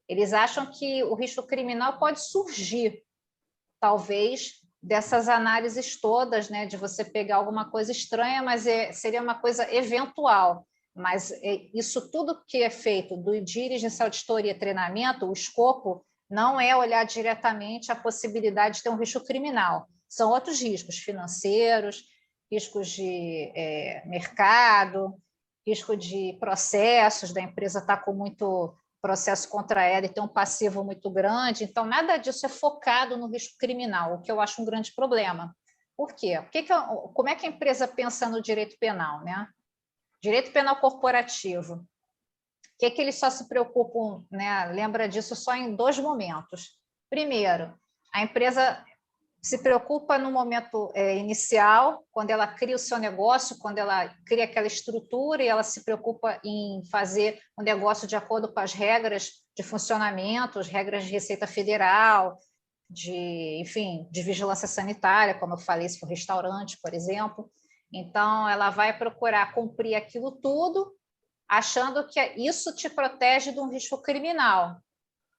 Eles acham que o risco criminal pode surgir, talvez, dessas análises todas, né, de você pegar alguma coisa estranha, mas seria uma coisa eventual. Mas isso tudo que é feito do diligence, auditoria e treinamento, o escopo não é olhar diretamente a possibilidade de ter um risco criminal. São outros riscos financeiros, riscos de mercado, risco de processos, da empresa estar com muito processo contra ela e ter um passivo muito grande. Então, nada disso é focado no risco criminal, o que eu acho um grande problema. Por quê? Como é que a empresa pensa no direito penal, né? Direito penal corporativo. O que eles só se preocupam, né? Lembra disso só em 2 momentos. Primeiro, a empresa se preocupa no momento inicial, quando ela cria o seu negócio, quando ela cria aquela estrutura, e ela se preocupa em fazer o negócio de acordo com as regras de funcionamento, as regras de Receita Federal, enfim, de vigilância sanitária, como eu falei, se for restaurante, por exemplo. Então, ela vai procurar cumprir aquilo tudo, achando que isso te protege de um risco criminal.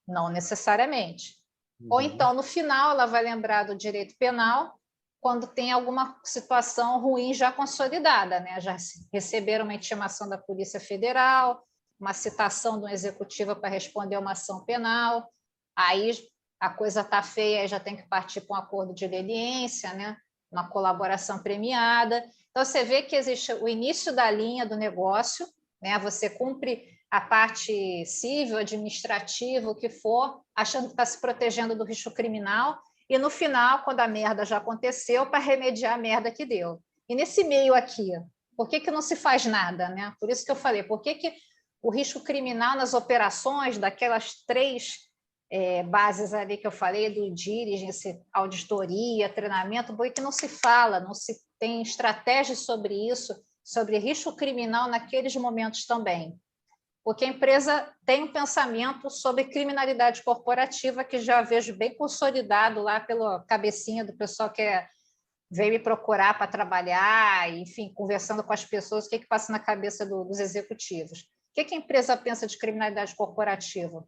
Não necessariamente. Ou então, no final, ela vai lembrar do direito penal quando tem alguma situação ruim já consolidada, né? Já receberam uma intimação da Polícia Federal, uma citação de um executivo para responder uma ação penal, aí a coisa está feia, aí já tem que partir para um acordo de leniência, né? Uma colaboração premiada. Então, você vê que existe o início da linha do negócio, né? Você cumpre a parte civil, administrativa, o que for, achando que está se protegendo do risco criminal, e no final, quando a merda já aconteceu, para remediar a merda que deu. E nesse meio aqui, Por que não se faz nada, né? Por isso que eu falei, por que o risco criminal nas operações daquelas 3 bases ali que eu falei, do diligence, auditoria, treinamento, por que não se fala, não se tem estratégias sobre isso, sobre risco criminal naqueles momentos também? Porque a empresa tem um pensamento sobre criminalidade corporativa que já vejo bem consolidado lá pela cabecinha do pessoal que veio me procurar para trabalhar, enfim, conversando com as pessoas, o que passa na cabeça dos executivos. O que a empresa pensa de criminalidade corporativa?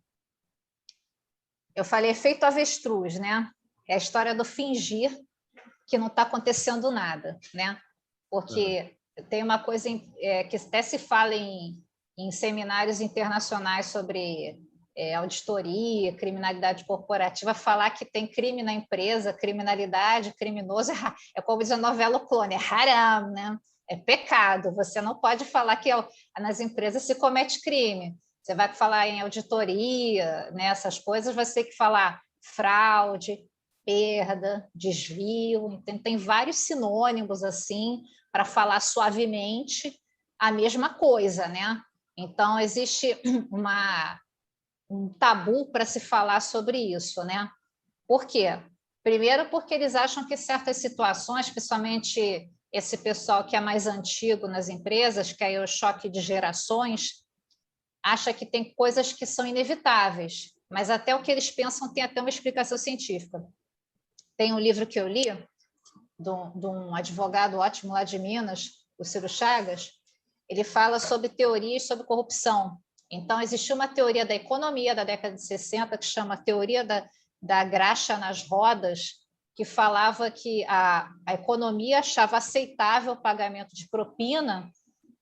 Eu falei efeito avestruz, né? É a história do fingir que não está acontecendo nada, né? Porque tem uma coisa que até se fala em seminários internacionais sobre auditoria, criminalidade corporativa, falar que tem crime na empresa, criminalidade, criminoso, é como diz a novela O Clone, é haram, né? É pecado. Você não pode falar que nas empresas se comete crime. Você vai falar em auditoria, né, essas coisas, vai ter que falar fraude, perda, desvio. Tem vários sinônimos assim para falar suavemente a mesma coisa, né? Então existe um tabu para se falar sobre isso, né? Por quê? Primeiro, porque eles acham que certas situações, principalmente esse pessoal que é mais antigo nas empresas, que é o choque de gerações, acha que tem coisas que são inevitáveis, mas até o que eles pensam tem até uma explicação científica. Tem um livro que eu li, de um advogado ótimo lá de Minas, o Ciro Chagas, ele fala sobre teorias sobre corrupção. Então, existiu uma teoria da economia da década de 60 que chama teoria da graxa nas rodas, que falava que a economia achava aceitável o pagamento de propina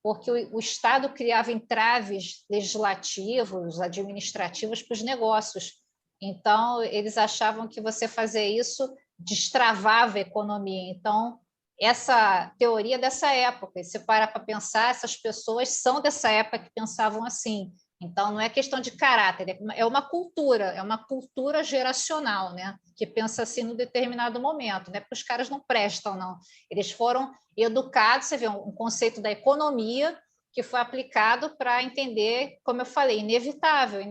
porque o Estado criava entraves legislativos, administrativos para os negócios. Então, eles achavam que você fazer isso destravava a economia. Então, essa teoria dessa época, e se parar para pensar, essas pessoas são dessa época que pensavam assim. Então, não é questão de caráter, é uma cultura geracional, né? Que pensa assim no determinado momento, não é porque os caras não prestam, não. Eles foram educados, você vê, um conceito da economia que foi aplicado para entender, como eu falei, inevitável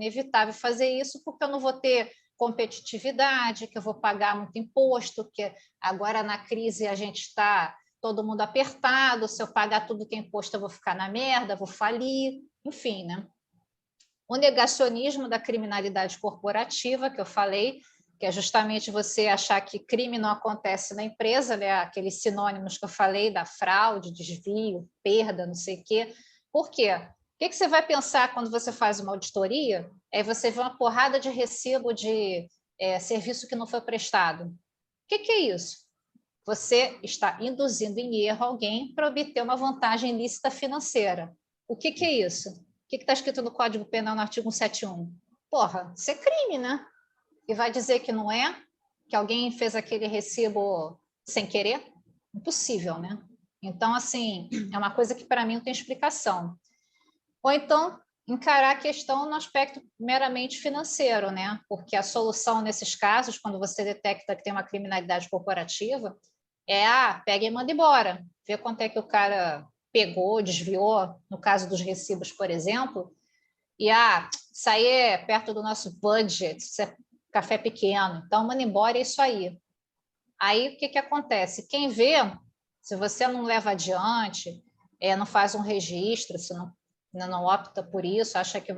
fazer isso, porque eu não vou ter competitividade, que eu vou pagar muito imposto, que agora na crise a gente está todo mundo apertado, se eu pagar tudo que é imposto eu vou ficar na merda, vou falir, enfim, né? O negacionismo da criminalidade corporativa, que eu falei, que é justamente você achar que crime não acontece na empresa, né? Aqueles sinônimos que eu falei da fraude, desvio, perda, não sei o quê. Por quê? O que você vai pensar quando você faz uma auditoria? É você vê uma porrada de recibo de serviço que não foi prestado. O que é isso? Você está induzindo em erro alguém para obter uma vantagem ilícita financeira. O que é isso? O que está escrito no Código Penal no artigo 171? Porra, isso é crime, né? E vai dizer que não é? Que alguém fez aquele recibo sem querer? Impossível, né? Então, assim, é uma coisa que para mim não tem explicação. Ou então, encarar a questão no aspecto meramente financeiro, né? Porque a solução nesses casos, quando você detecta que tem uma criminalidade corporativa, pega e manda embora. Vê quanto é que o cara pegou, desviou, no caso dos recibos, por exemplo, e isso aí é perto do nosso budget, isso é café pequeno, então manda embora, é isso aí. Aí o que acontece? Quem vê, se você não leva adiante, não faz um registro, se não opta por isso, acha que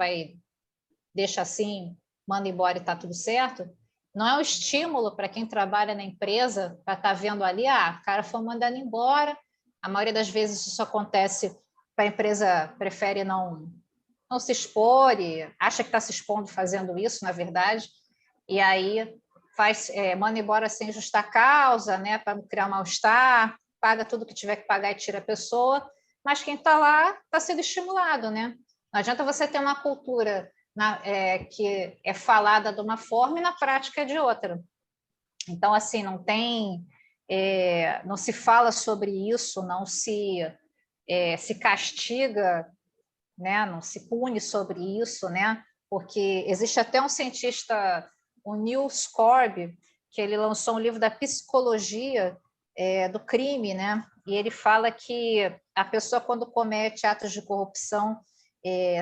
deixa assim, manda embora e está tudo certo, não é um estímulo para quem trabalha na empresa para estar vendo ali, o cara foi mandado embora. A maioria das vezes isso acontece, a empresa prefere não se expor e acha que está se expondo fazendo isso, na verdade, e aí manda embora sem justa causa, né, para criar um mal-estar, paga tudo que tiver que pagar e tira a pessoa, mas quem está lá está sendo estimulado, né? Não adianta você ter uma cultura que é falada de uma forma e na prática é de outra. Então, assim, não se fala sobre isso, não se castiga, né? Não se pune sobre isso, né? Porque existe até um cientista, o Niels Corb, que ele lançou um livro da psicologia do crime, né? E ele fala que a pessoa, quando comete atos de corrupção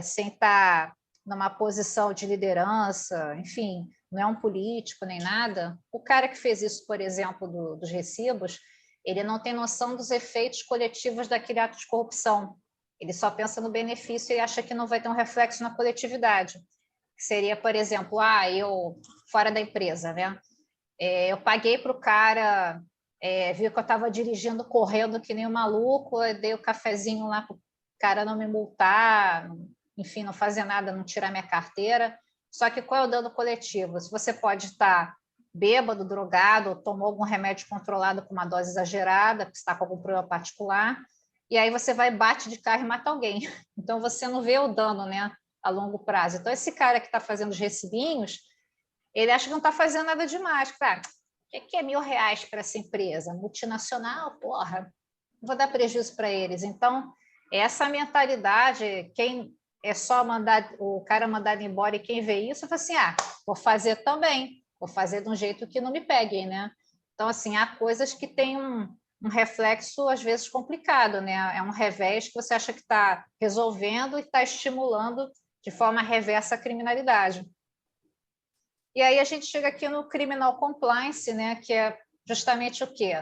sem estar numa posição de liderança, enfim, não é um político nem nada, o cara que fez isso, por exemplo, dos recibos, ele não tem noção dos efeitos coletivos daquele ato de corrupção. Ele só pensa no benefício e acha que não vai ter um reflexo na coletividade. Seria, por exemplo, eu, fora da empresa, né? Eu paguei para o cara, viu que eu estava dirigindo, correndo que nem um maluco, eu dei o cafezinho lá para o cara não me multar, enfim, não fazer nada, não tirar minha carteira. Só que qual é o dano coletivo? Se você pode estar bêbado, drogado, ou tomou algum remédio controlado com uma dose exagerada, porque está com algum problema particular, e aí você vai, bate de carro e mata alguém. Então, você não vê o dano, né, a longo prazo. Então, esse cara que está fazendo os recibinhos, ele acha que não está fazendo nada demais. Claro, o que é R$1.000 para essa empresa? Multinacional, porra, não vou dar prejuízo para eles. Então, essa mentalidade, quem é só mandar o cara mandado embora e quem vê isso, fala assim, vou fazer também, vou fazer de um jeito que não me peguem, né? Então, assim, há coisas que têm um reflexo, às vezes, complicado, né? É um revés que você acha que está resolvendo e está estimulando de forma reversa a criminalidade. E aí a gente chega aqui no criminal compliance, né? Que é justamente o quê?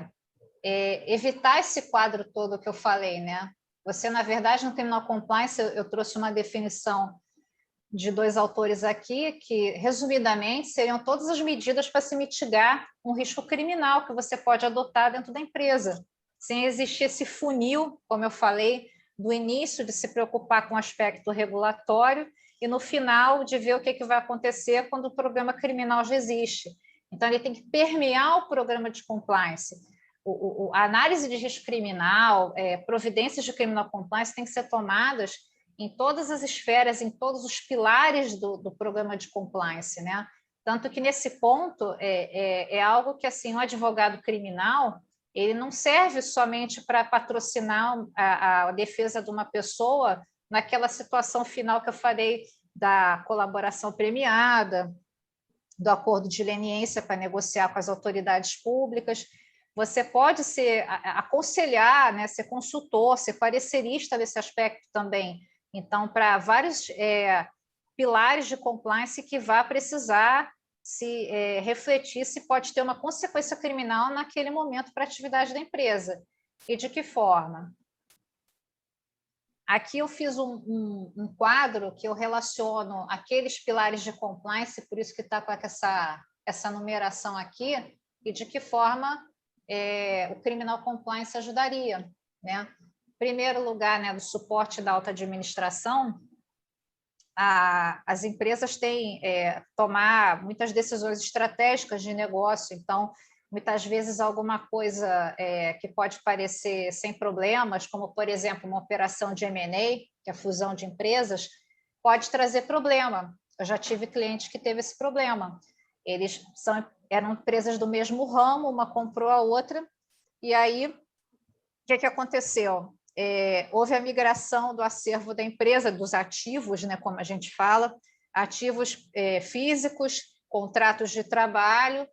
Evitar esse quadro todo que eu falei, né? Você, na verdade, no criminal compliance, eu trouxe uma definição de 2 autores aqui, que, resumidamente, seriam todas as medidas para se mitigar um risco criminal que você pode adotar dentro da empresa, sem existir esse funil, como eu falei, do início de se preocupar com o aspecto regulatório e, no final, de ver o que vai acontecer quando o programa criminal já existe. Então, ele tem que permear o programa de compliance. A análise de risco criminal, providências de criminal compliance têm que ser tomadas em todas as esferas, em todos os pilares do programa de compliance, né? Tanto que, nesse ponto, é algo que, assim, o advogado criminal, ele não serve somente para patrocinar a defesa de uma pessoa naquela situação final que eu falei da colaboração premiada, do acordo de leniência para negociar com as autoridades públicas. Você pode aconselhar, né, ser consultor, ser parecerista desse aspecto também. Então, para vários pilares de compliance que vai precisar se refletir se pode ter uma consequência criminal naquele momento para a atividade da empresa. E de que forma? Aqui eu fiz um quadro que eu relaciono aqueles pilares de compliance, por isso que está com essa numeração aqui, e de que forma o criminal compliance ajudaria, né? Em primeiro lugar, né, do suporte da alta administração, as empresas têm tomar muitas decisões estratégicas de negócio, então, muitas vezes alguma coisa que pode parecer sem problemas, como, por exemplo, uma operação de M&A, que é a fusão de empresas, pode trazer problema. Eu já tive clientes que teve esse problema. Eles eram empresas do mesmo ramo, uma comprou a outra, e aí, o que aconteceu? Houve a migração do acervo da empresa, dos ativos, né, como a gente fala, ativos físicos, contratos de trabalho,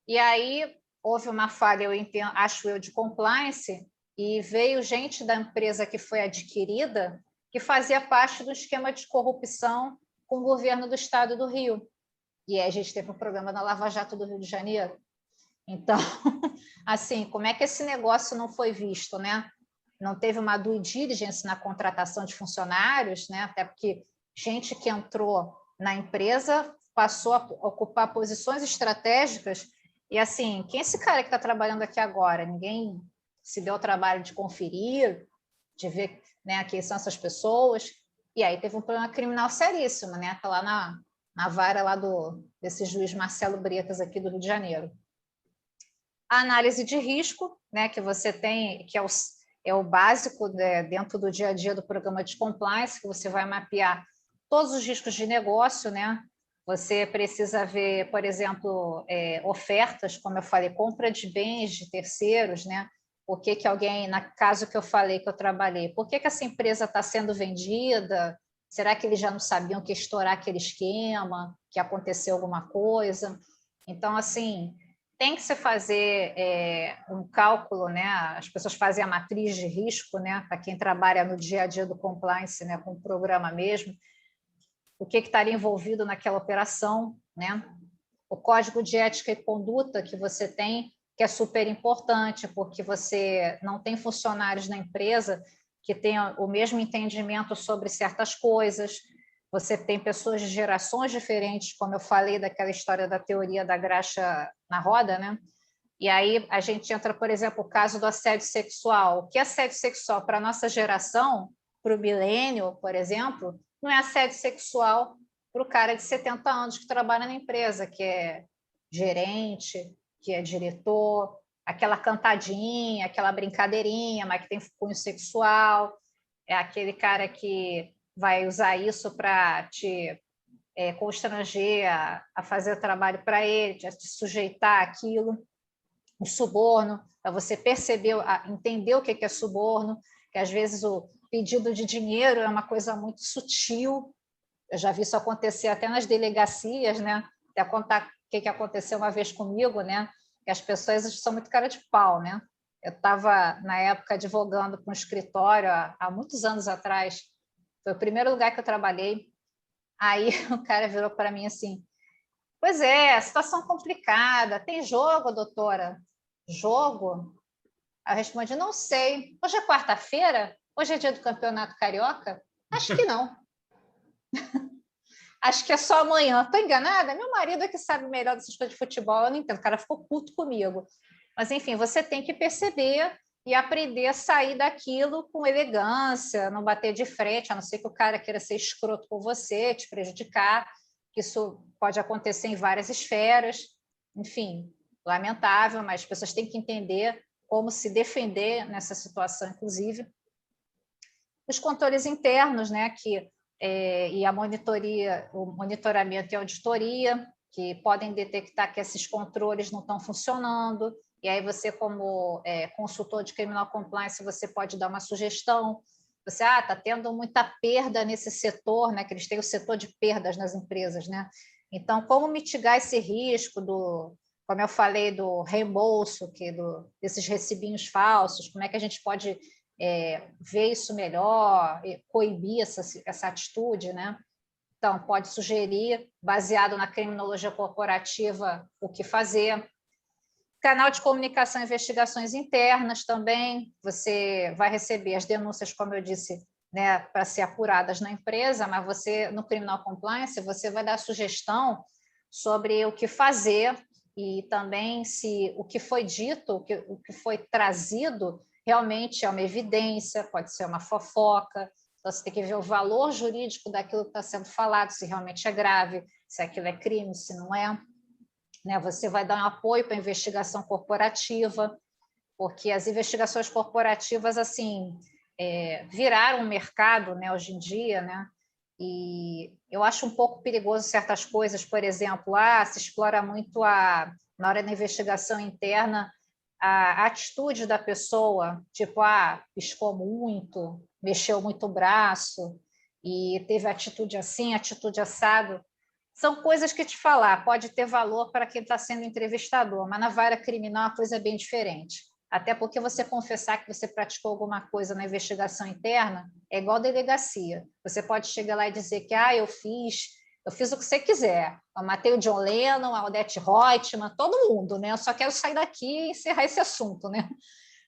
e aí houve uma falha, acho eu, de compliance, e veio gente da empresa que foi adquirida que fazia parte do esquema de corrupção com o governo do estado do Rio. E aí a gente teve um programa na Lava Jato do Rio de Janeiro. Então, assim, como é que esse negócio não foi visto, né? Não teve uma due diligence na contratação de funcionários, né? Até porque gente que entrou na empresa passou a ocupar posições estratégicas e, assim, quem é esse cara que está trabalhando aqui agora? Ninguém se deu o trabalho de conferir, de ver, né, quem são essas pessoas. E aí teve um problema criminal seríssimo, né? Está lá na vara lá desse juiz Marcelo Bretas aqui do Rio de Janeiro. A análise de risco, né, que você tem, que é o básico, né, dentro do dia a dia do programa de compliance, que você vai mapear todos os riscos de negócio, né? Você precisa ver, por exemplo, ofertas, como eu falei, compra de bens de terceiros, né? Por que alguém, no caso que eu falei, que eu trabalhei, por que essa empresa está sendo vendida? Será que eles já não sabiam que ia estourar aquele esquema, que aconteceu alguma coisa? Então, assim, tem que se fazer um cálculo, né? As pessoas fazem a matriz de risco, né? Para quem trabalha no dia a dia do compliance, né? Com o programa mesmo, o que estaria envolvido naquela operação, né? O código de ética e conduta que você tem, que é super importante, porque você não tem funcionários na empresa que tenham o mesmo entendimento sobre certas coisas. Você tem pessoas de gerações diferentes, como eu falei daquela história da teoria da graxa na roda, né? E aí a gente entra, por exemplo, o caso do assédio sexual. O que é assédio sexual para a nossa geração, para o milênio, por exemplo, não é assédio sexual para o cara de 70 anos que trabalha na empresa, que é gerente, que é diretor, aquela cantadinha, aquela brincadeirinha, mas que tem cunho sexual, é aquele cara que vai usar isso para te constranger a fazer o trabalho para ele, a te sujeitar àquilo. O suborno, para você perceber, entender o que é suborno, que às vezes o pedido de dinheiro é uma coisa muito sutil. Eu já vi isso acontecer até nas delegacias, né? Até contar o que aconteceu uma vez comigo, né? Que as pessoas são muito cara de pau, né? Eu estava, na época, advogando para um escritório, há muitos anos atrás. Foi o primeiro lugar que eu trabalhei. Aí o cara virou para mim assim: pois é, situação complicada. Tem jogo, doutora? Jogo? Aí eu respondi: não sei. Hoje é quarta-feira? Hoje é dia do Campeonato Carioca? Acho que não. Acho que é só amanhã. Estou enganada? Meu marido é que sabe melhor dessas coisas de futebol. Eu não entendo. O cara ficou puto comigo. Mas, enfim, você tem que perceber e aprender a sair daquilo com elegância, não bater de frente, a não ser que o cara queira ser escroto com você, te prejudicar. Isso pode acontecer em várias esferas. Enfim, lamentável, mas as pessoas têm que entender como se defender nessa situação, inclusive. Os controles internos, né, e a monitoria, o monitoramento e auditoria, que podem detectar que esses controles não estão funcionando, e aí você, como consultor de criminal compliance, você pode dar uma sugestão. Você, está tendo muita perda nesse setor, né, que eles têm o setor de perdas nas empresas, né? Então, como mitigar esse risco como eu falei, do reembolso, desses recibinhos falsos, como é que a gente pode ver isso melhor, coibir essa atitude, né? Então, pode sugerir, baseado na criminologia corporativa, o que fazer. Canal de comunicação e investigações internas também, você vai receber as denúncias, como eu disse, né, para ser apuradas na empresa, mas você, no Criminal Compliance, você vai dar sugestão sobre o que fazer e também se o que foi dito, o que foi trazido, realmente é uma evidência, pode ser uma fofoca. Então, você tem que ver o valor jurídico daquilo que está sendo falado, se realmente é grave, se aquilo é crime, se não é. Né? Você vai dar um apoio para a investigação corporativa, porque as investigações corporativas assim viraram um mercado, né, hoje em dia, né? E eu acho um pouco perigoso certas coisas, por exemplo, se explora muito na hora da investigação interna a atitude da pessoa, tipo, piscou muito, mexeu muito o braço e teve atitude assim, atitude assado. São coisas que te falar, pode ter valor para quem está sendo entrevistador, mas na vara criminal a coisa é bem diferente. Até porque você confessar que você praticou alguma coisa na investigação interna é igual delegacia. Você pode chegar lá e dizer que eu fiz o que você quiser. Eu matei o John Lennon, a Odete Roitman, todo mundo, né? Eu só quero sair daqui e encerrar esse assunto, né?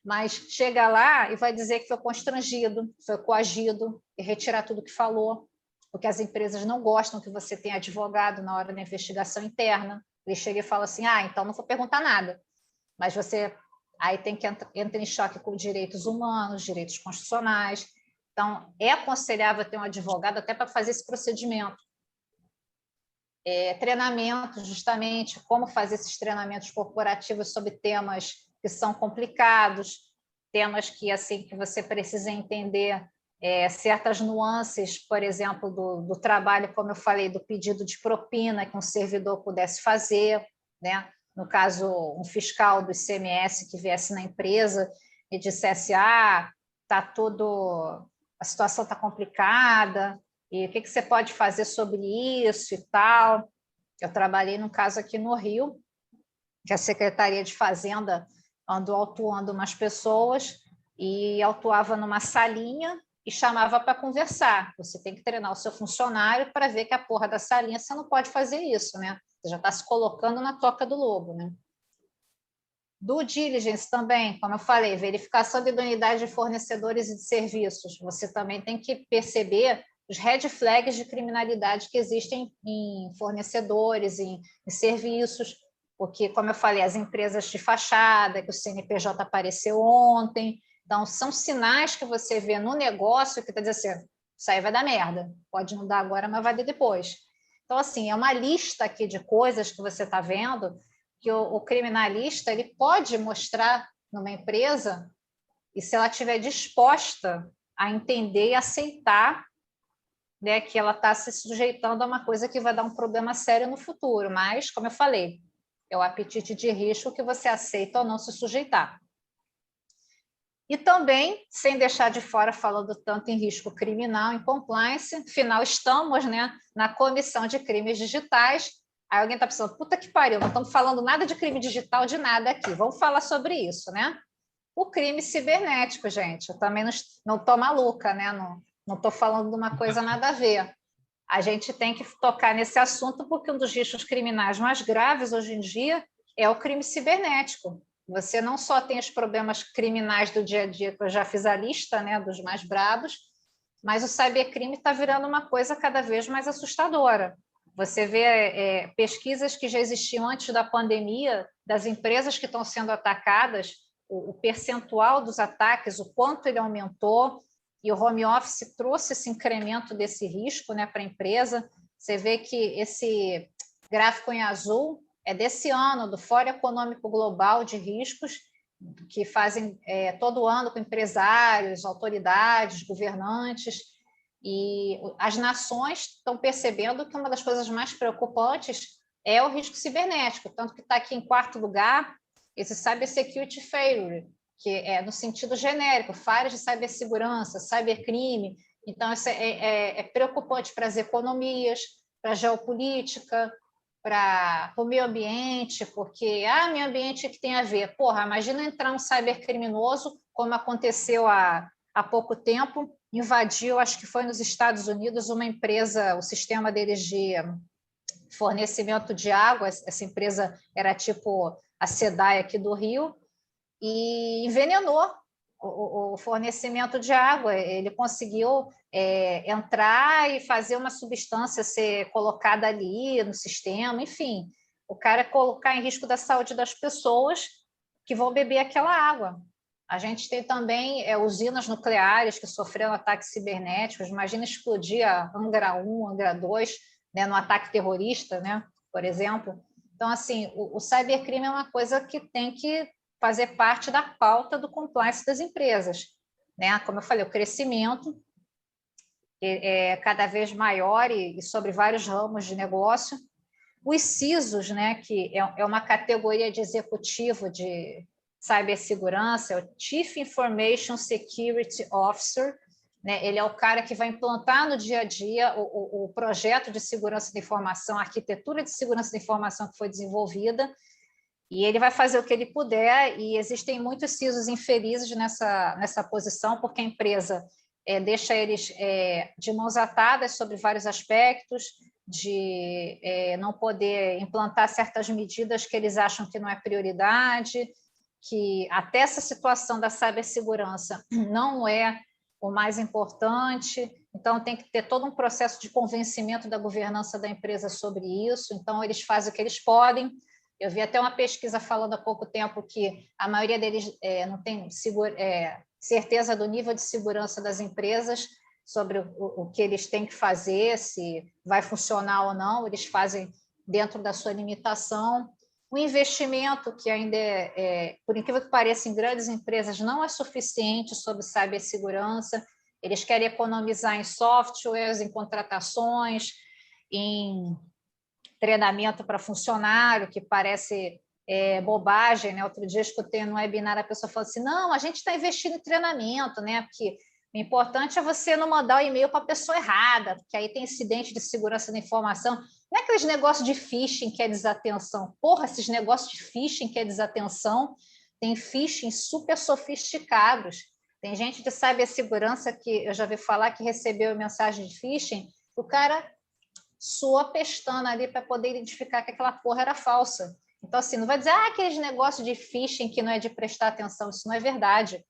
Mas chega lá e vai dizer que foi constrangido, foi coagido e retirar tudo que falou, porque as empresas não gostam que você tenha advogado na hora da investigação interna. Ele chega e fala assim, então não vou perguntar nada. Mas você aí tem que entrar em choque com direitos humanos, direitos constitucionais. Então, é aconselhável ter um advogado até para fazer esse procedimento. Treinamento, justamente, como fazer esses treinamentos corporativos sobre temas que são complicados, temas que, assim, que você precisa entender certas nuances, por exemplo, do trabalho, como eu falei, do pedido de propina que um servidor pudesse fazer, né? No caso, um fiscal do ICMS que viesse na empresa e dissesse, a situação está complicada, e o que você pode fazer sobre isso e tal. Eu trabalhei num caso aqui no Rio, que a Secretaria de Fazenda andou autuando umas pessoas e autuava numa salinha e chamava para conversar. Você tem que treinar o seu funcionário para ver que a porra da salinha você não pode fazer isso, né? Você já está se colocando na toca do lobo, né? Due diligence também, como eu falei, verificação de idoneidade de fornecedores e de serviços. Você também tem que perceber os red flags de criminalidade que existem em fornecedores, em serviços, porque, como eu falei, as empresas de fachada, que o CNPJ apareceu ontem, então são sinais que você vê no negócio que está dizendo assim, isso aí vai dar merda, pode não dar agora, mas vai dar depois. Então, assim, é uma lista aqui de coisas que você está vendo que o criminalista ele pode mostrar numa empresa e se ela estiver disposta a entender e aceitar, né, que ela está se sujeitando a uma coisa que vai dar um problema sério no futuro. Mas, como eu falei, é o apetite de risco que você aceita ou não se sujeitar. E também, sem deixar de fora, falando tanto em risco criminal, em compliance, afinal estamos, né, na Comissão de Crimes Digitais. Aí alguém está pensando, puta que pariu, não estamos falando nada de crime digital, de nada aqui. Vamos falar sobre isso, né? O crime cibernético, gente. Eu também não estou maluca, né? Não estou falando de uma coisa nada a ver. A gente tem que tocar nesse assunto porque um dos riscos criminais mais graves hoje em dia é o crime cibernético. Você não só tem os problemas criminais do dia a dia, que eu já fiz a lista, né, dos mais bravos, mas o cybercrime está virando uma coisa cada vez mais assustadora. Você vê pesquisas que já existiam antes da pandemia, das empresas que estão sendo atacadas, o percentual dos ataques, o quanto ele aumentou, e o home office trouxe esse incremento desse risco, né, para a empresa. Você vê que esse gráfico em azul é desse ano, do Fórum Econômico Global de Riscos, que fazem todo ano com empresários, autoridades, governantes, e as nações estão percebendo que uma das coisas mais preocupantes é o risco cibernético, tanto que está aqui em quarto lugar esse Cybersecurity Failure, que é no sentido genérico, falhas de cibersegurança, cybercrime. Então, isso é preocupante para as economias, para a geopolítica, para o meio ambiente, porque meio ambiente que tem a ver. Porra, imagina entrar um cybercriminoso, como aconteceu há pouco tempo, invadiu, acho que foi nos Estados Unidos, uma empresa, o sistema deles de fornecimento de água, essa empresa era tipo a SEDAI aqui do Rio, e envenenou o fornecimento de água. Ele conseguiu entrar e fazer uma substância ser colocada ali no sistema, enfim, o cara colocar em risco da saúde das pessoas que vão beber aquela água. A gente tem também usinas nucleares que sofreram ataques cibernéticos. Imagina explodir a Angra 1, Angra 2, né, no ataque terrorista, né, por exemplo. Então, assim, o cybercrime é uma coisa que tem que fazer parte da pauta do compliance das empresas, né? Como eu falei, o crescimento é cada vez maior e sobre vários ramos de negócio. Os CISOs, né, que é uma categoria de executivo de cibersegurança, é o Chief Information Security Officer, né? Ele é o cara que vai implantar no dia a dia o projeto de segurança da informação, a arquitetura de segurança da informação que foi desenvolvida, e ele vai fazer o que ele puder, e existem muitos CISOs infelizes nessa posição, porque a empresa deixa eles de mãos atadas sobre vários aspectos, de não poder implantar certas medidas que eles acham que não é prioridade, que até essa situação da cibersegurança não é o mais importante, então tem que ter todo um processo de convencimento da governança da empresa sobre isso, então eles fazem o que eles podem. Eu vi até uma pesquisa falando há pouco tempo que a maioria deles não tem certeza do nível de segurança das empresas sobre o que eles têm que fazer, se vai funcionar ou não, eles fazem dentro da sua limitação. O investimento, que ainda por incrível que pareça, em grandes empresas não é suficiente sobre cibersegurança, eles querem economizar em softwares, em contratações, em treinamento para funcionário, que parece bobagem, né? Outro dia escutei no webinar a pessoa falando assim, não, a gente está investindo em treinamento, né? Porque o importante é você não mandar o e-mail para a pessoa errada, porque aí tem incidente de segurança da informação. Não é aqueles negócios de phishing que é desatenção. Porra, esses negócios de phishing que é desatenção, tem phishing super sofisticados. Tem gente de cibersegurança que eu já vi falar que recebeu mensagem de phishing, o cara suou a pestana ali para poder identificar que aquela porra era falsa. Então, assim, não vai dizer, aqueles negócios de phishing que não é de prestar atenção, isso não é verdade.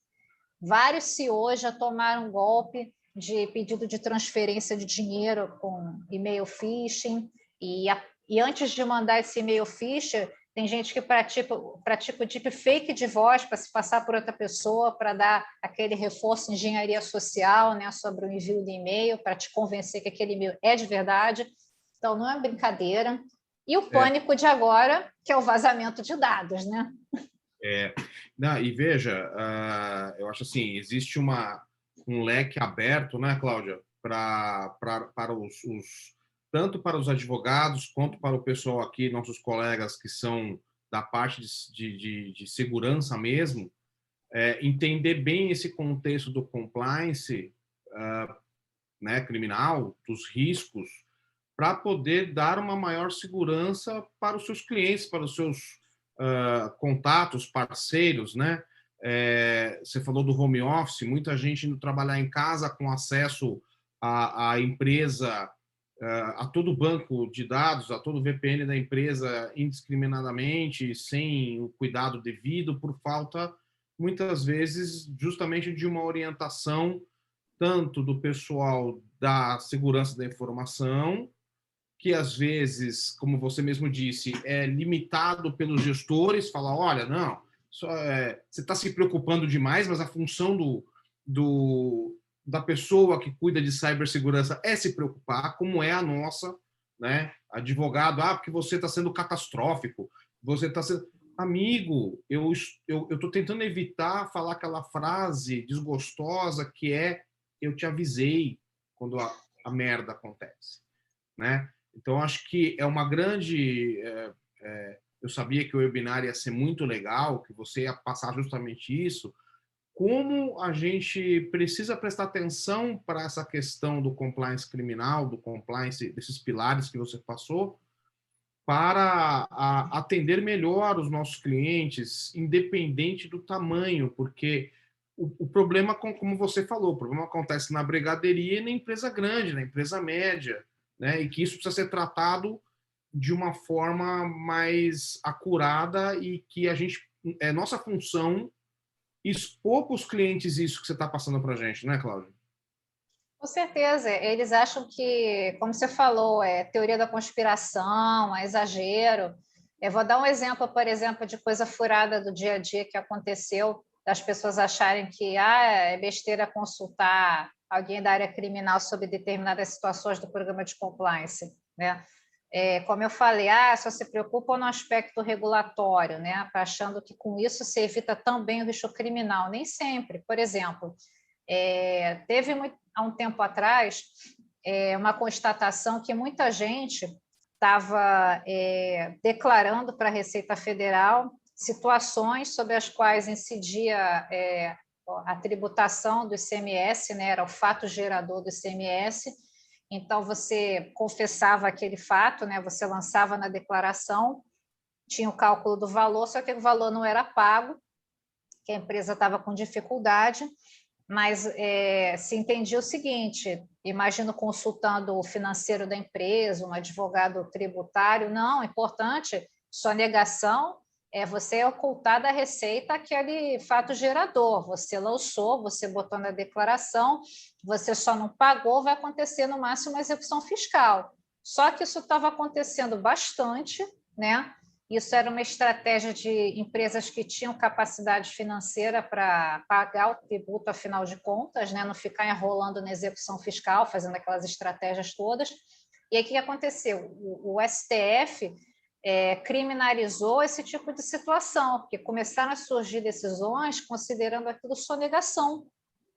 Vários CEOs já tomaram golpe de pedido de transferência de dinheiro com e-mail phishing, e antes de mandar esse e-mail phishing, tem gente que pratica o deepfake de voz para se passar por outra pessoa, para dar aquele reforço em engenharia social, né, sobre o envio do e-mail, para te convencer que aquele e-mail é de verdade. Então, não é brincadeira. E o pânico de agora, que é o vazamento de dados, né? Não, e veja, eu acho assim, existe um leque aberto, né, Cláudia, para tanto para os advogados quanto para o pessoal aqui, nossos colegas que são da parte de segurança mesmo, entender bem esse contexto do compliance, né, criminal, dos riscos, para poder dar uma maior segurança para os seus clientes, para os seus contatos, parceiros, né? Você falou do home office, muita gente indo trabalhar em casa com acesso à empresa, a todo o banco de dados, a todo o VPN da empresa indiscriminadamente, sem o cuidado devido, por falta, muitas vezes, justamente de uma orientação tanto do pessoal da segurança da informação, que às vezes, como você mesmo disse, é limitado pelos gestores, falar, olha, não, você está se preocupando demais, mas a função da pessoa que cuida de cibersegurança é se preocupar, como é a nossa, né? Advogado, porque você está sendo catastrófico, você está sendo... Amigo, eu estou tentando evitar falar aquela frase desgostosa que eu te avisei quando a merda acontece, né? Então, acho que é uma grande... eu sabia que o webinar ia ser muito legal, que você ia passar justamente isso. Como a gente precisa prestar atenção para essa questão do compliance criminal, do compliance, desses pilares que você passou, para atender melhor os nossos clientes, independente do tamanho, porque o problema, como você falou, o problema acontece na brigadeiria e na empresa grande, na empresa média, né? E que isso precisa ser tratado de uma forma mais acurada e que a gente, é nossa função expor para os clientes isso que você está passando para a gente, né, Cláudia? Com certeza. Eles acham que, como você falou, é teoria da conspiração, é exagero. Eu vou dar um exemplo, por exemplo, de coisa furada do dia a dia que aconteceu, das pessoas acharem que é besteira consultar alguém da área criminal sobre determinadas situações do programa de compliance, né? Como eu falei, só se preocupa no aspecto regulatório, né? Achando que com isso se evita também o risco criminal. Nem sempre. Por exemplo, teve há um tempo atrás uma constatação que muita gente estava declarando para a Receita Federal situações sobre as quais incidia a tributação do ICMS, né? Era o fato gerador do ICMS. Então, você confessava aquele fato, né? Você lançava na declaração, tinha o cálculo do valor, só que o valor não era pago, que a empresa estava com dificuldade, mas se entendia o seguinte, imagino consultando o financeiro da empresa, um advogado tributário, não, é importante, sua negação é você ocultar da Receita aquele fato gerador, você lançou, você botou na declaração, você só não pagou, vai acontecer no máximo uma execução fiscal. Só que isso estava acontecendo bastante, né? Isso era uma estratégia de empresas que tinham capacidade financeira para pagar o tributo, afinal de contas, né? Não ficar enrolando na execução fiscal, fazendo aquelas estratégias todas. E aí o que aconteceu? O STF criminalizou esse tipo de situação, porque começaram a surgir decisões considerando aquilo sonegação.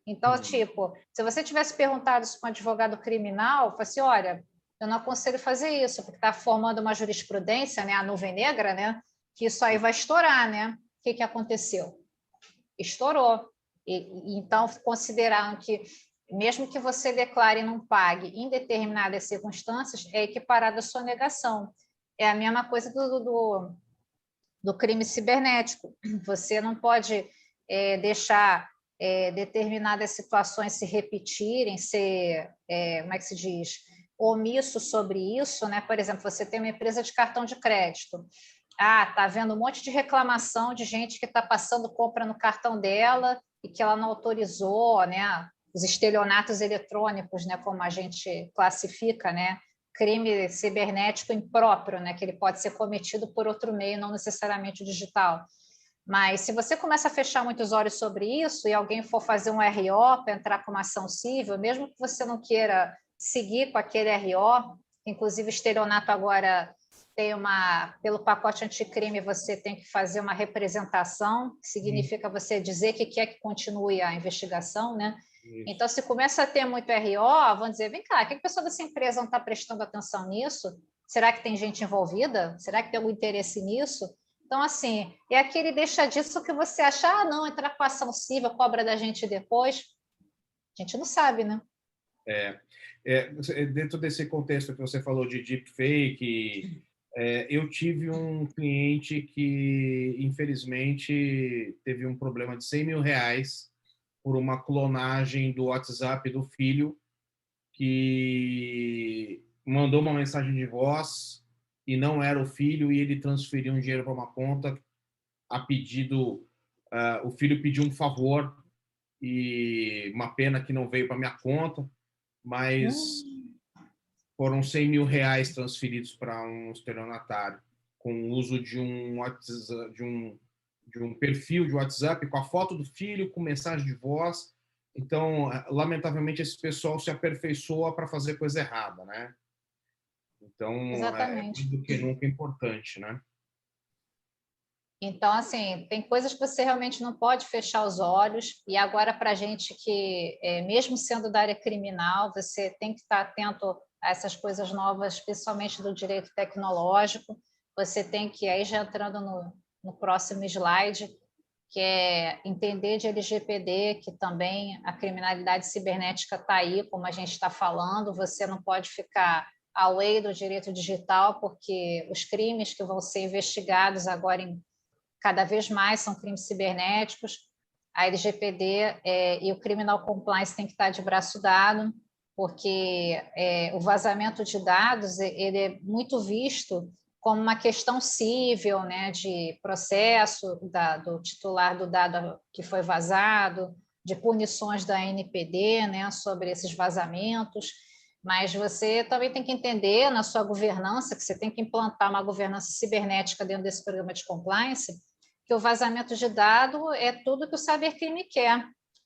Então, tipo, se você tivesse perguntado isso para um advogado criminal, fosse assim, olha, eu não aconselho fazer isso, porque está formando uma jurisprudência, né, a nuvem negra, né, que isso aí vai estourar, né? O que aconteceu? Estourou. Então, consideraram que mesmo que você declare e não pague em determinadas circunstâncias, é equiparada à sonegação. É a mesma coisa do crime cibernético. Você não pode deixar determinadas situações se repetirem, ser, como é que se diz, omisso sobre isso, né? Por exemplo, você tem uma empresa de cartão de crédito. Está havendo um monte de reclamação de gente que está passando compra no cartão dela e que ela não autorizou, né? Os estelionatos eletrônicos, né? Como a gente classifica, né? Crime cibernético impróprio, né? Que ele pode ser cometido por outro meio, não necessariamente digital. Mas se você começa a fechar muitos olhos sobre isso e alguém for fazer um RO para entrar com uma ação civil, mesmo que você não queira seguir com aquele RO, inclusive estelionato agora tem pelo pacote anticrime você tem que fazer uma representação, que significa você dizer que quer que continue a investigação, né? Isso. Então, se começa a ter muito RO, vão dizer, vem cá, que a pessoa dessa empresa não está prestando atenção nisso? Será que tem gente envolvida? Será que tem algum interesse nisso? Então, assim, é aquele deixa disso que você acha, não, entrar com ação civil, cobra da gente depois. A gente não sabe, né? Dentro desse contexto que você falou de deepfake, eu tive um cliente que, infelizmente, teve um problema de R$100 mil por uma clonagem do WhatsApp do filho, que mandou uma mensagem de voz e não era o filho, e ele transferiu um dinheiro para uma conta a pedido... o filho pediu um favor, e uma pena que não veio para minha conta, mas foram R$100 mil transferidos para um estelionatário, com o uso de um perfil de WhatsApp com a foto do filho, com mensagem de voz. Então, lamentavelmente, esse pessoal se aperfeiçoa para fazer coisa errada, né? Então, exatamente. Mais do que nunca importante, né? Então, assim, tem coisas que você realmente não pode fechar os olhos, e agora para a gente que, mesmo sendo da área criminal, você tem que estar atento a essas coisas novas, principalmente do direito tecnológico. Você tem que, aí já entrando no próximo slide, que é entender de LGPD, que também a criminalidade cibernética está aí, como a gente está falando, você não pode ficar away do direito digital, porque os crimes que vão ser investigados agora cada vez mais são crimes cibernéticos. A LGPD e o Criminal Compliance têm que estar de braço dado, porque o vazamento de dados ele é muito visto como uma questão civil, né, de processo do titular do dado que foi vazado, de punições da ANPD, né, sobre esses vazamentos, mas você também tem que entender na sua governança, que você tem que implantar uma governança cibernética dentro desse programa de compliance, que o vazamento de dado é tudo que o cybercrime quer.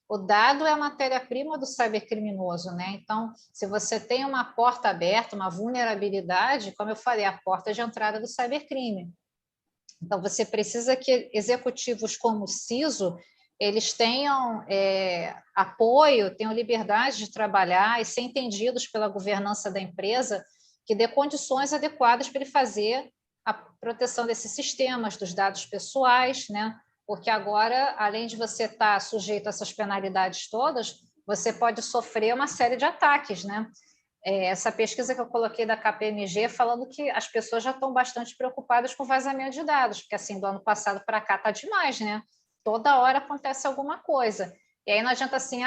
O dado é a matéria-prima do cybercriminoso, né? Então, se você tem uma porta aberta, uma vulnerabilidade, como eu falei, a porta de entrada do cybercrime. Então, você precisa que executivos como o CISO, eles tenham apoio, tenham liberdade de trabalhar e ser entendidos pela governança da empresa, que dê condições adequadas para ele fazer a proteção desses sistemas, dos dados pessoais, né? Porque agora, além de você estar sujeito a essas penalidades todas, você pode sofrer uma série de ataques, né? Essa pesquisa que eu coloquei da KPMG falando que as pessoas já estão bastante preocupadas com vazamento de dados, porque assim, do ano passado para cá está demais, né? Toda hora acontece alguma coisa. E aí não adianta assim,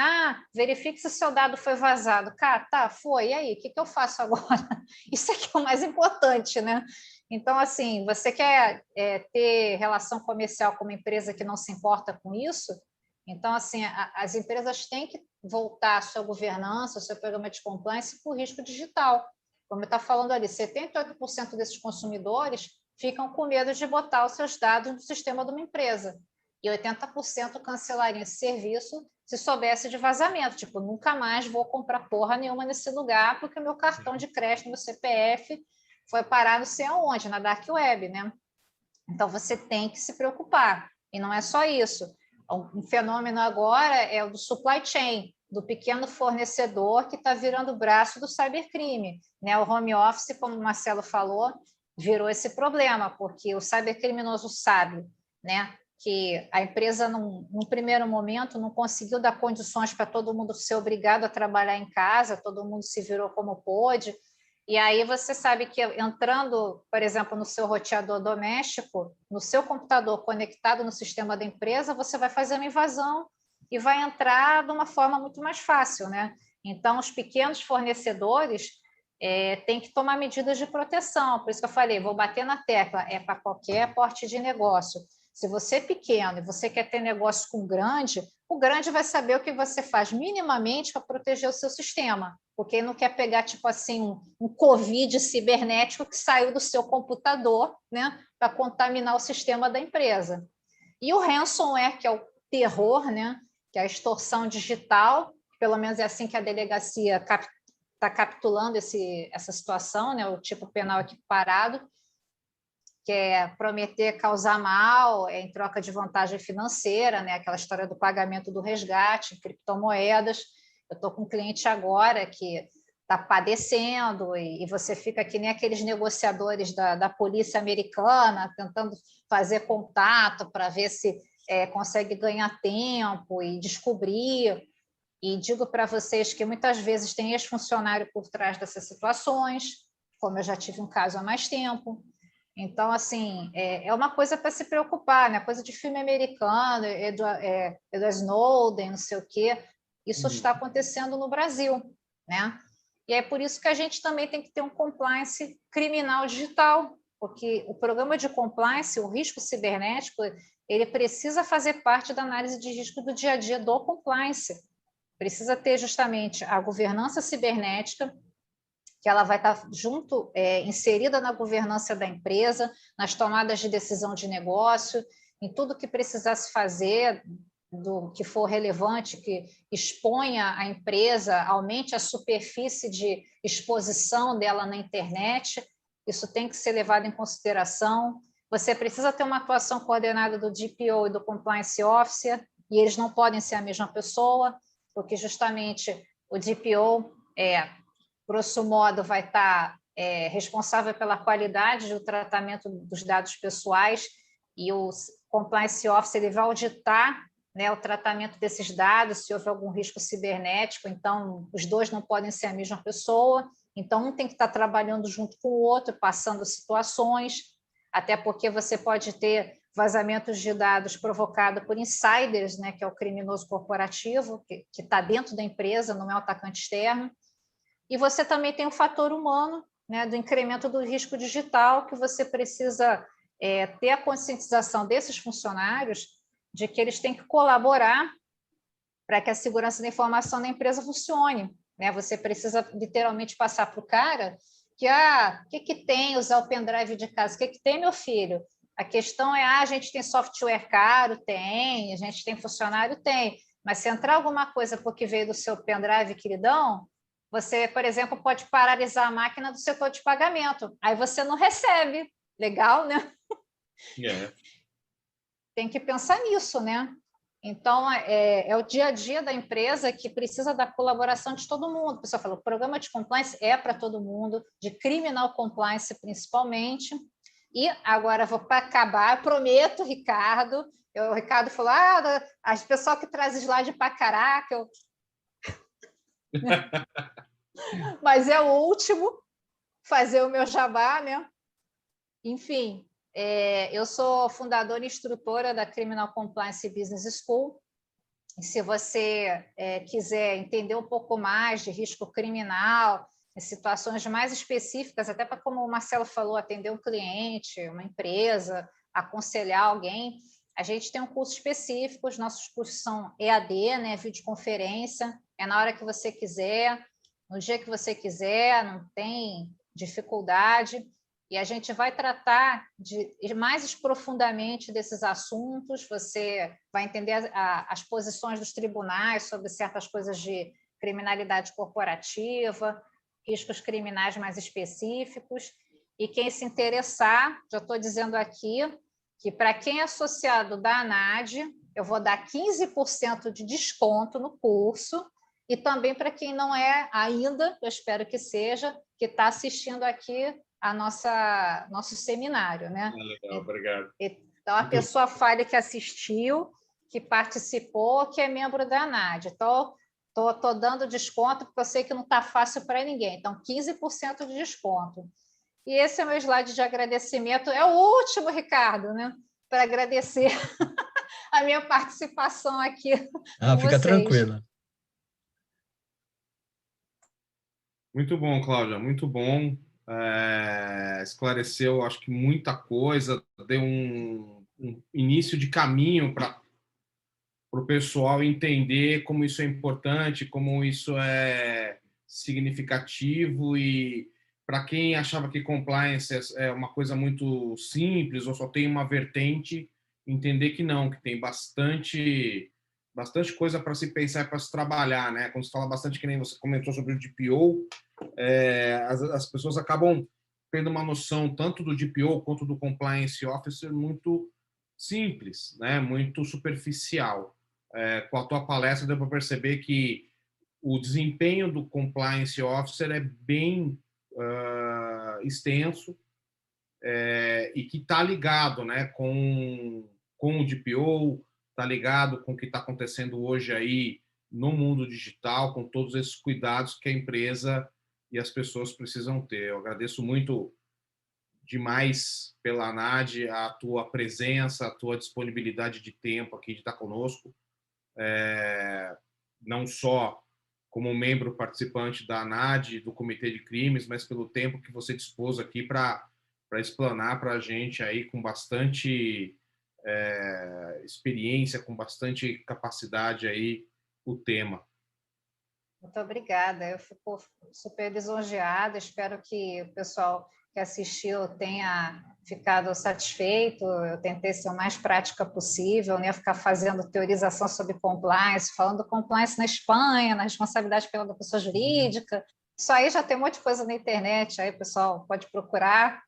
verifique se o seu dado foi vazado. Cara, tá, foi, e aí, o que eu faço agora? Isso aqui é o mais importante, né? Então, assim, você quer ter relação comercial com uma empresa que não se importa com isso? Então, assim, as empresas têm que voltar a sua governança, o seu programa de compliance para o risco digital. Como está falando ali, 78% desses consumidores ficam com medo de botar os seus dados no sistema de uma empresa. E 80% cancelariam esse serviço se soubesse de vazamento. Tipo, nunca mais vou comprar porra nenhuma nesse lugar porque o meu cartão de crédito, meu CPF foi parar não sei aonde, na Dark Web, né? Então, você tem que se preocupar. E não é só isso. Um fenômeno agora é o do supply chain, do pequeno fornecedor que está virando o braço do cybercrime, né? O home office, como o Marcelo falou, virou esse problema, porque o cybercriminoso sabe, né? que a empresa, num primeiro momento, não conseguiu dar condições para todo mundo ser obrigado a trabalhar em casa, todo mundo se virou como pôde, e aí você sabe que entrando, por exemplo, no seu roteador doméstico, no seu computador conectado no sistema da empresa, você vai fazer uma invasão e vai entrar de uma forma muito mais fácil, né? Então, os pequenos fornecedores têm que tomar medidas de proteção, por isso que eu falei, vou bater na tecla, é para qualquer porte de negócio. Se você é pequeno e você quer ter negócio com o grande vai saber o que você faz minimamente para proteger o seu sistema, porque ele não quer pegar, tipo assim, um Covid cibernético que saiu do seu computador, né, para contaminar o sistema da empresa. E o ransomware, que é o terror, né, que é a extorsão digital, pelo menos é assim que a delegacia está capitulando essa situação, né, o tipo penal equiparado, que é prometer causar mal em troca de vantagem financeira, né? Aquela história do pagamento do resgate em criptomoedas. Eu estou com um cliente agora que está padecendo e você fica que nem aqueles negociadores da polícia americana tentando fazer contato para ver se consegue ganhar tempo e descobrir. E digo para vocês que muitas vezes tem ex-funcionário por trás dessas situações, como eu já tive um caso há mais tempo. Então, assim, é uma coisa para se preocupar, né? Coisa de filme americano, Edward Snowden, não sei o quê. Isso está acontecendo no Brasil, né? E é por isso que a gente também tem que ter um compliance criminal digital, porque o programa de compliance, o risco cibernético, ele precisa fazer parte da análise de risco do dia a dia do compliance. Precisa ter justamente a governança cibernética, que ela vai estar junto, inserida na governança da empresa, nas tomadas de decisão de negócio, em tudo que precisar se fazer, do que for relevante, que exponha a empresa, aumente a superfície de exposição dela na internet, isso tem que ser levado em consideração. Você precisa ter uma atuação coordenada do DPO e do Compliance Officer, e eles não podem ser a mesma pessoa, porque justamente o DPO grosso modo, vai estar responsável pela qualidade do tratamento dos dados pessoais e o Compliance Officer ele vai auditar, né, o tratamento desses dados, se houve algum risco cibernético, então os dois não podem ser a mesma pessoa, então um tem que estar trabalhando junto com o outro, passando situações, até porque você pode ter vazamentos de dados provocados por insiders, né, que é o criminoso corporativo, que está dentro da empresa, não é o atacante externo. E você também tem o fator humano, né, do incremento do risco digital, que você precisa ter a conscientização desses funcionários de que eles têm que colaborar para que a segurança da informação da empresa funcione. Né? Você precisa literalmente passar para o cara que, o que tem usar o pendrive de casa? O que tem, meu filho? A questão é, a gente tem software caro? Tem. A gente tem funcionário? Tem. Mas se entrar alguma coisa porque veio do seu pendrive, queridão, você, por exemplo, pode paralisar a máquina do setor de pagamento. Aí você não recebe. Legal, né? Yeah. Tem que pensar nisso, né? Então, é o dia a dia da empresa que precisa da colaboração de todo mundo. O pessoal fala, o programa de compliance é para todo mundo, de criminal compliance principalmente. E agora vou para acabar, eu prometo, Ricardo. O Ricardo falou, as pessoas que trazem slide para caraca, mas é o último, fazer o meu jabá, né? Enfim, eu sou fundadora e instrutora da Criminal Compliance Business School. E se você quiser entender um pouco mais de risco criminal, em situações mais específicas, até para, como o Marcelo falou, atender um cliente, uma empresa, aconselhar alguém, a gente tem um curso específico, os nossos cursos são EAD, né, videoconferência, é na hora que você quiser, no dia que você quiser, não tem dificuldade, e a gente vai tratar mais profundamente desses assuntos, você vai entender as posições dos tribunais sobre certas coisas de criminalidade corporativa, riscos criminais mais específicos, e quem se interessar, já estou dizendo aqui, que para quem é associado da ANAD, eu vou dar 15% de desconto no curso, e também para quem não é ainda, eu espero que seja, que está assistindo aqui a nosso seminário, né? Legal, obrigado. Então, a pessoa fale que assistiu, que participou, que é membro da ANAD. Então, estou dando desconto, porque eu sei que não está fácil para ninguém. Então, 15% de desconto. E esse é o meu slide de agradecimento. É o último, Ricardo, né? Para agradecer a minha participação aqui com Fica vocês. tranquila. Muito bom, Cláudia, muito bom. Esclareceu, acho que muita coisa, deu um início de caminho para o pessoal entender como isso é importante, como isso é significativo, e para quem achava que compliance é uma coisa muito simples ou só tem uma vertente, entender que não, que tem bastante coisa para se pensar e para se trabalhar, né? Quando se fala bastante, que nem você comentou sobre o DPO, as pessoas acabam tendo uma noção tanto do DPO quanto do Compliance Officer muito simples, né? Muito superficial. Com a tua palestra deu para perceber que o desempenho do Compliance Officer é bem extenso, e que está ligado, né, com o DPO, está ligado com o que está acontecendo hoje aí no mundo digital, com todos esses cuidados que a empresa e as pessoas precisam ter. Eu agradeço muito demais pela ANAD, a tua presença, a tua disponibilidade de tempo aqui de estar conosco, não só como membro participante da ANAD, do Comitê de Crimes, mas pelo tempo que você dispôs aqui para explanar para a gente aí com bastante experiência, com bastante capacidade aí o tema. Muito obrigada, eu fico super lisonjeada, espero que o pessoal que assistiu tenha ficado satisfeito. Eu tentei ser o mais prática possível, né? Ficar fazendo teorização sobre compliance, falando compliance na Espanha, na responsabilidade pela pessoa jurídica. Isso aí já tem um monte de coisa na internet, aí o pessoal pode procurar,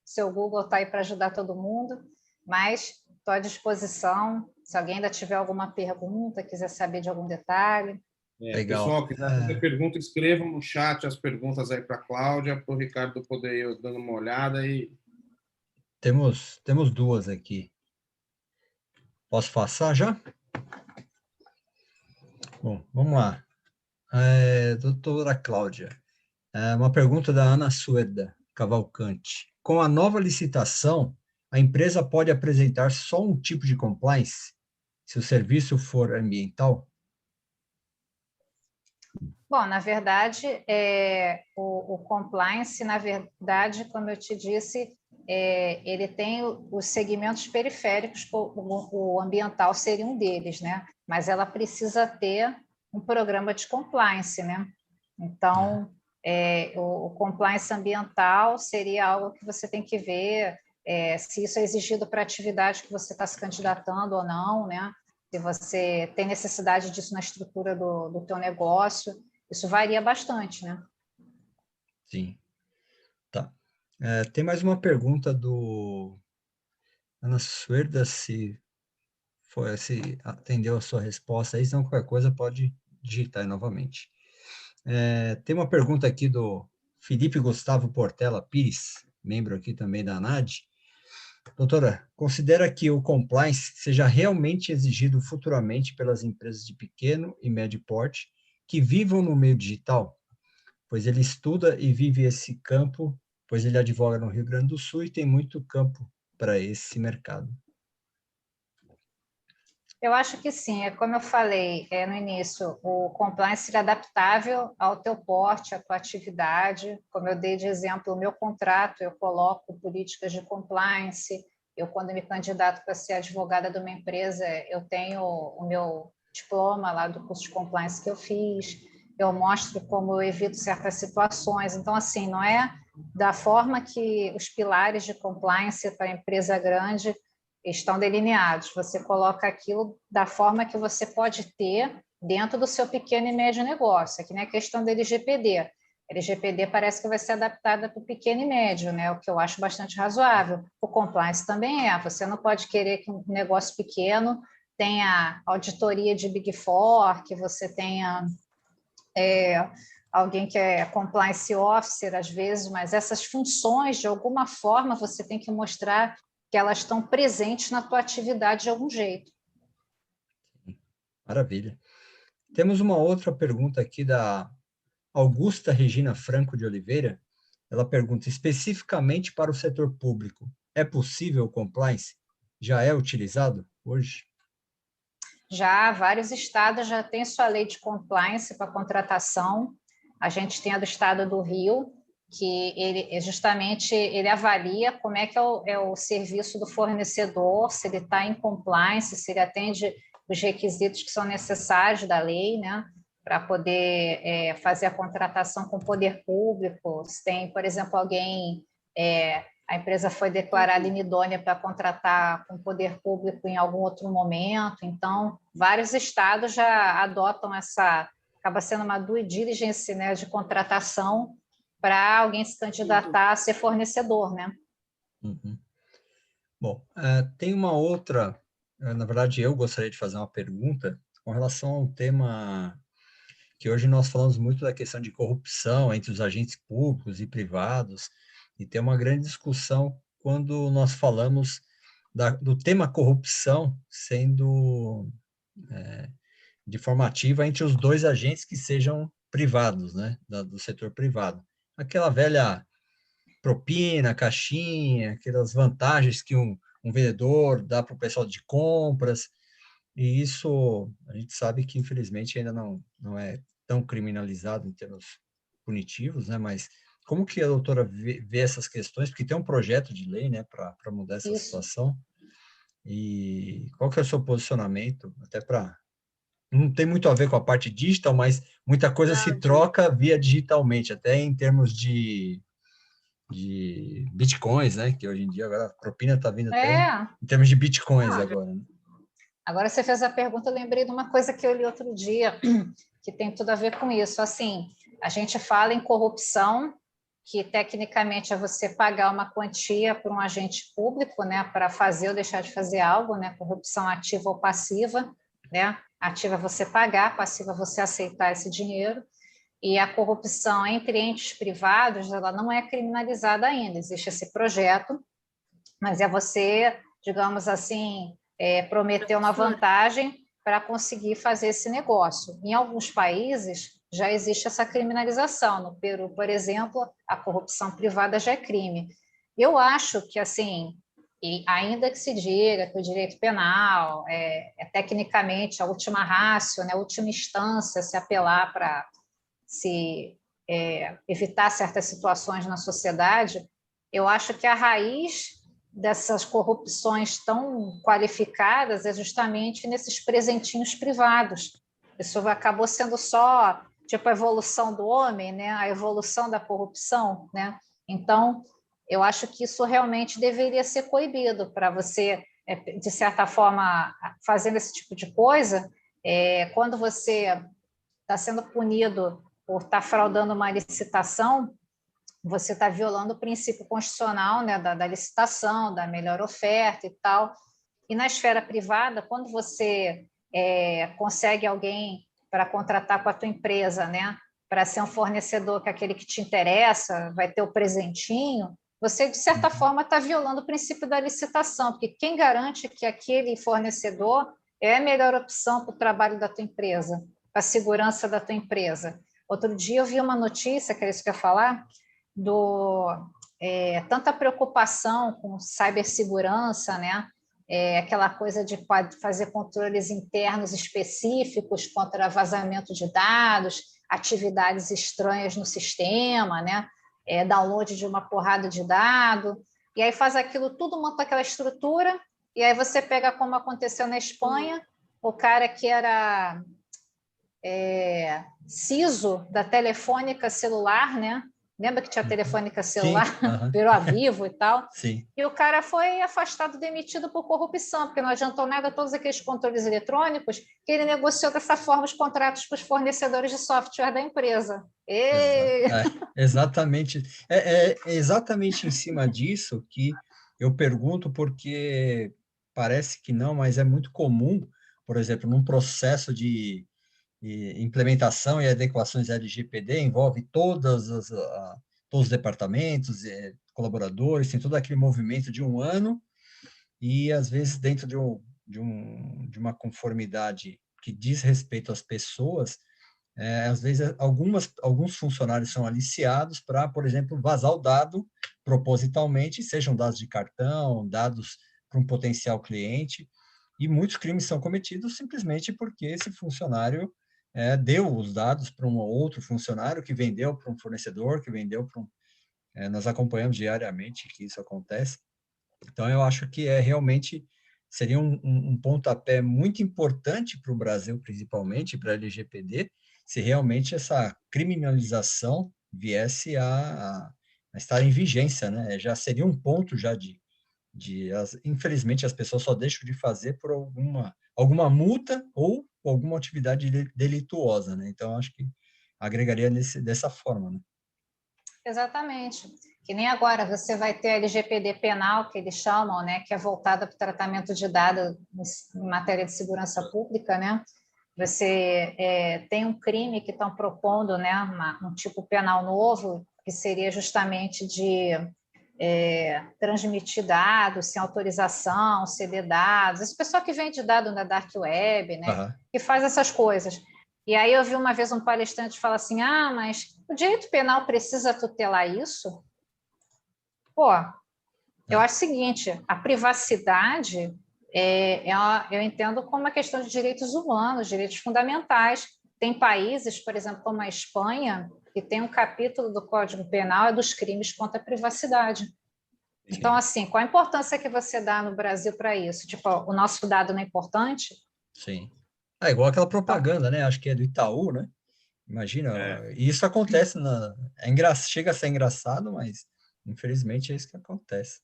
seu Google está aí para ajudar todo mundo, mas estou à disposição, se alguém ainda tiver alguma pergunta, quiser saber de algum detalhe. Legal. Pessoal, quiser fazer pergunta, escrevam no chat as perguntas aí para a Cláudia, para o Ricardo poder ir dando uma olhada. Temos duas aqui. Posso passar já? Bom, vamos lá. Doutora Cláudia, uma pergunta da Ana Sueda Cavalcante. Com a nova licitação, a empresa pode apresentar só um tipo de compliance, se o serviço for ambiental? Bom, na verdade, o compliance, na verdade, como eu te disse, ele tem os segmentos periféricos, o ambiental seria um deles, né? Mas ela precisa ter um programa de compliance, né? Então, o compliance ambiental seria algo que você tem que ver se isso é exigido para a atividade que você está se candidatando ou não, né? Se você tem necessidade disso na estrutura do teu negócio. Isso varia bastante, né? Sim. Tá. Tem mais uma pergunta do Ana Suerda, se atendeu a sua resposta aí, senão qualquer coisa pode digitar novamente. Tem uma pergunta aqui do Felipe Gustavo Portela Pires, membro aqui também da ANAD. Doutora, considera que o compliance seja realmente exigido futuramente pelas empresas de pequeno e médio porte que vivam no meio digital? Pois ele estuda e vive esse campo, pois ele advoga no Rio Grande do Sul e tem muito campo para esse mercado. Eu acho que sim, é como eu falei no início, o compliance é adaptável ao teu porte, à tua atividade. Como eu dei de exemplo, o meu contrato, eu coloco políticas de compliance. Eu, quando me candidato para ser advogada de uma empresa, eu tenho o meu diploma lá do curso de compliance que eu fiz. Eu mostro como eu evito certas situações. Então, assim, não é da forma que os pilares de compliance para a empresa grande estão delineados. Você coloca aquilo da forma que você pode ter dentro do seu pequeno e médio negócio. Aqui não é questão da LGPD. A LGPD parece que vai ser adaptada para o pequeno e médio, né? O que eu acho bastante razoável. O compliance também é. Você não pode querer que um negócio pequeno tenha auditoria de Big Four, que você tenha alguém que é compliance officer, às vezes, mas essas funções, de alguma forma, você tem que mostrar que elas estão presentes na tua atividade de algum jeito. Maravilha. Temos uma outra pergunta aqui da Augusta Regina Franco de Oliveira. Ela pergunta, especificamente para o setor público, é possível o compliance? Já é utilizado hoje? Já vários estados já têm sua lei de compliance para contratação. A gente tem a do estado do Rio, que ele avalia como é que é o serviço do fornecedor, se ele está em compliance, se ele atende os requisitos que são necessários da lei, né, para poder fazer a contratação com o poder público. Se tem, por exemplo, alguém, a empresa foi declarada inidônea para contratar com o poder público em algum outro momento. Então, vários estados já adotam acaba sendo uma due diligence, né, de contratação para alguém se candidatar a ser fornecedor, né? Uhum. Bom, tem uma outra, na verdade eu gostaria de fazer uma pergunta com relação a um tema que hoje nós falamos muito da questão de corrupção entre os agentes públicos e privados, e tem uma grande discussão quando nós falamos do tema corrupção sendo de forma ativa entre os dois agentes que sejam privados, né, do setor privado. Aquela velha propina, caixinha, aquelas vantagens que um vendedor dá para o pessoal de compras, e isso a gente sabe que, infelizmente, ainda não é tão criminalizado em termos punitivos, né? Mas como que a doutora vê essas questões? Porque tem um projeto de lei, né, para mudar essa situação. E qual que é o seu posicionamento? Até para... Não tem muito a ver com a parte digital, mas muita coisa se troca via digitalmente, até em termos de bitcoins, né? Que hoje em dia agora a propina está vindo até em termos de bitcoins agora, né? Agora você fez a pergunta, eu lembrei de uma coisa que eu li outro dia, que tem tudo a ver com isso. Assim, a gente fala em corrupção, que tecnicamente é você pagar uma quantia para um agente público, né, para fazer ou deixar de fazer algo, né? Corrupção ativa ou passiva, né? Ativa é você pagar, passiva é você aceitar esse dinheiro. E a corrupção entre entes privados, ela não é criminalizada ainda. Existe esse projeto, mas é você, digamos assim, prometer uma vantagem para conseguir fazer esse negócio. Em alguns países já existe essa criminalização. No Peru, por exemplo, a corrupção privada já é crime. Eu acho que, assim, e ainda que se diga que o direito penal é tecnicamente a última ratio, né, a última instância, se apelar para evitar certas situações na sociedade, eu acho que a raiz dessas corrupções tão qualificadas é justamente nesses presentinhos privados. Isso acabou sendo só tipo a evolução do homem, né? A evolução da corrupção, né? Então, eu acho que isso realmente deveria ser coibido para você, de certa forma, fazendo esse tipo de coisa, quando você está sendo punido por estar fraudando uma licitação, você está violando o princípio constitucional, né, da licitação, da melhor oferta e tal. E na esfera privada, quando você consegue alguém para contratar com a tua empresa, né, para ser um fornecedor que é aquele que te interessa, vai ter o presentinho, você, de certa forma, está violando o princípio da licitação, porque quem garante que aquele fornecedor é a melhor opção para o trabalho da tua empresa, para a segurança da tua empresa. Outro dia eu vi uma notícia, que era isso que eu ia falar, tanta preocupação com cibersegurança, né? Aquela coisa de fazer controles internos específicos contra vazamento de dados, atividades estranhas no sistema, né? Download de uma porrada de dado, e aí faz aquilo tudo, monta aquela estrutura, e aí você pega como aconteceu na Espanha, o cara que era CISO da Telefônica Celular, né? Lembra que tinha Telefônica Celular? Sim, virou a Vivo e tal? Sim. E o cara foi afastado, demitido por corrupção, porque não adiantou nada todos aqueles controles eletrônicos que ele negociou dessa forma os contratos para os fornecedores de software da empresa. Exatamente. É exatamente em cima disso que eu pergunto, porque parece que não, mas é muito comum, por exemplo, num processo de implementação e adequações LGPD, envolve todos os departamentos, colaboradores, tem todo aquele movimento de um ano, e às vezes dentro de uma conformidade que diz respeito às pessoas, às vezes alguns funcionários são aliciados para, por exemplo, vazar o dado propositalmente, sejam dados de cartão, dados para um potencial cliente, e muitos crimes são cometidos simplesmente porque esse funcionário deu os dados para um outro funcionário que vendeu para um fornecedor, que vendeu para um... nós acompanhamos diariamente que isso acontece. Então, eu acho que realmente seria um pontapé muito importante para o Brasil, principalmente, para a LGPD, se realmente essa criminalização viesse a estar em vigência, né? Já seria um ponto já infelizmente, as pessoas só deixam de fazer por alguma multa ou alguma atividade delituosa, né? Então, acho que agregaria dessa forma, né? Exatamente. Que nem agora você vai ter a LGPD penal, que eles chamam, né, que é voltada para o tratamento de dados em matéria de segurança pública, né? Você tem um crime que estão propondo, né, um tipo penal novo, que seria justamente de transmitir dados sem autorização, ceder dados. Esse pessoal que vende dados na Dark Web, né, que faz essas coisas. E aí eu vi uma vez um palestrante falar assim, mas o direito penal precisa tutelar isso? Pô, eu acho o seguinte, a privacidade eu entendo como uma questão de direitos humanos, direitos fundamentais. Tem países, por exemplo, como a Espanha, que tem um capítulo do Código Penal dos crimes contra a privacidade. Então, assim, qual a importância que você dá no Brasil para isso? Tipo, o nosso dado não é importante? Sim. Igual aquela propaganda, né? Acho que é do Itaú, né? Imagina, e isso acontece, chega a ser engraçado, mas infelizmente é isso que acontece.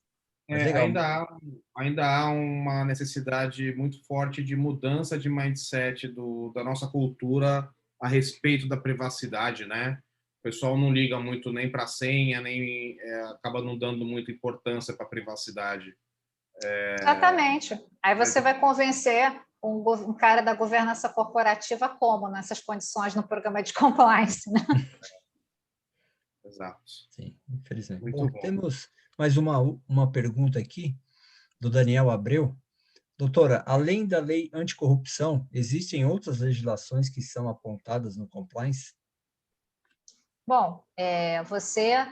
Mas legal. Ainda há uma necessidade muito forte de mudança de mindset da nossa cultura a respeito da privacidade, né? O pessoal não liga muito nem para a senha, nem acaba não dando muita importância para a privacidade. Exatamente. Aí você vai convencer um cara da governança corporativa como nessas condições no programa de compliance, né? Exato. Sim, infelizmente. Muito bom. Temos mais uma pergunta aqui do Daniel Abreu. Doutora, além da lei anticorrupção, existem outras legislações que são apontadas no compliance? Bom, você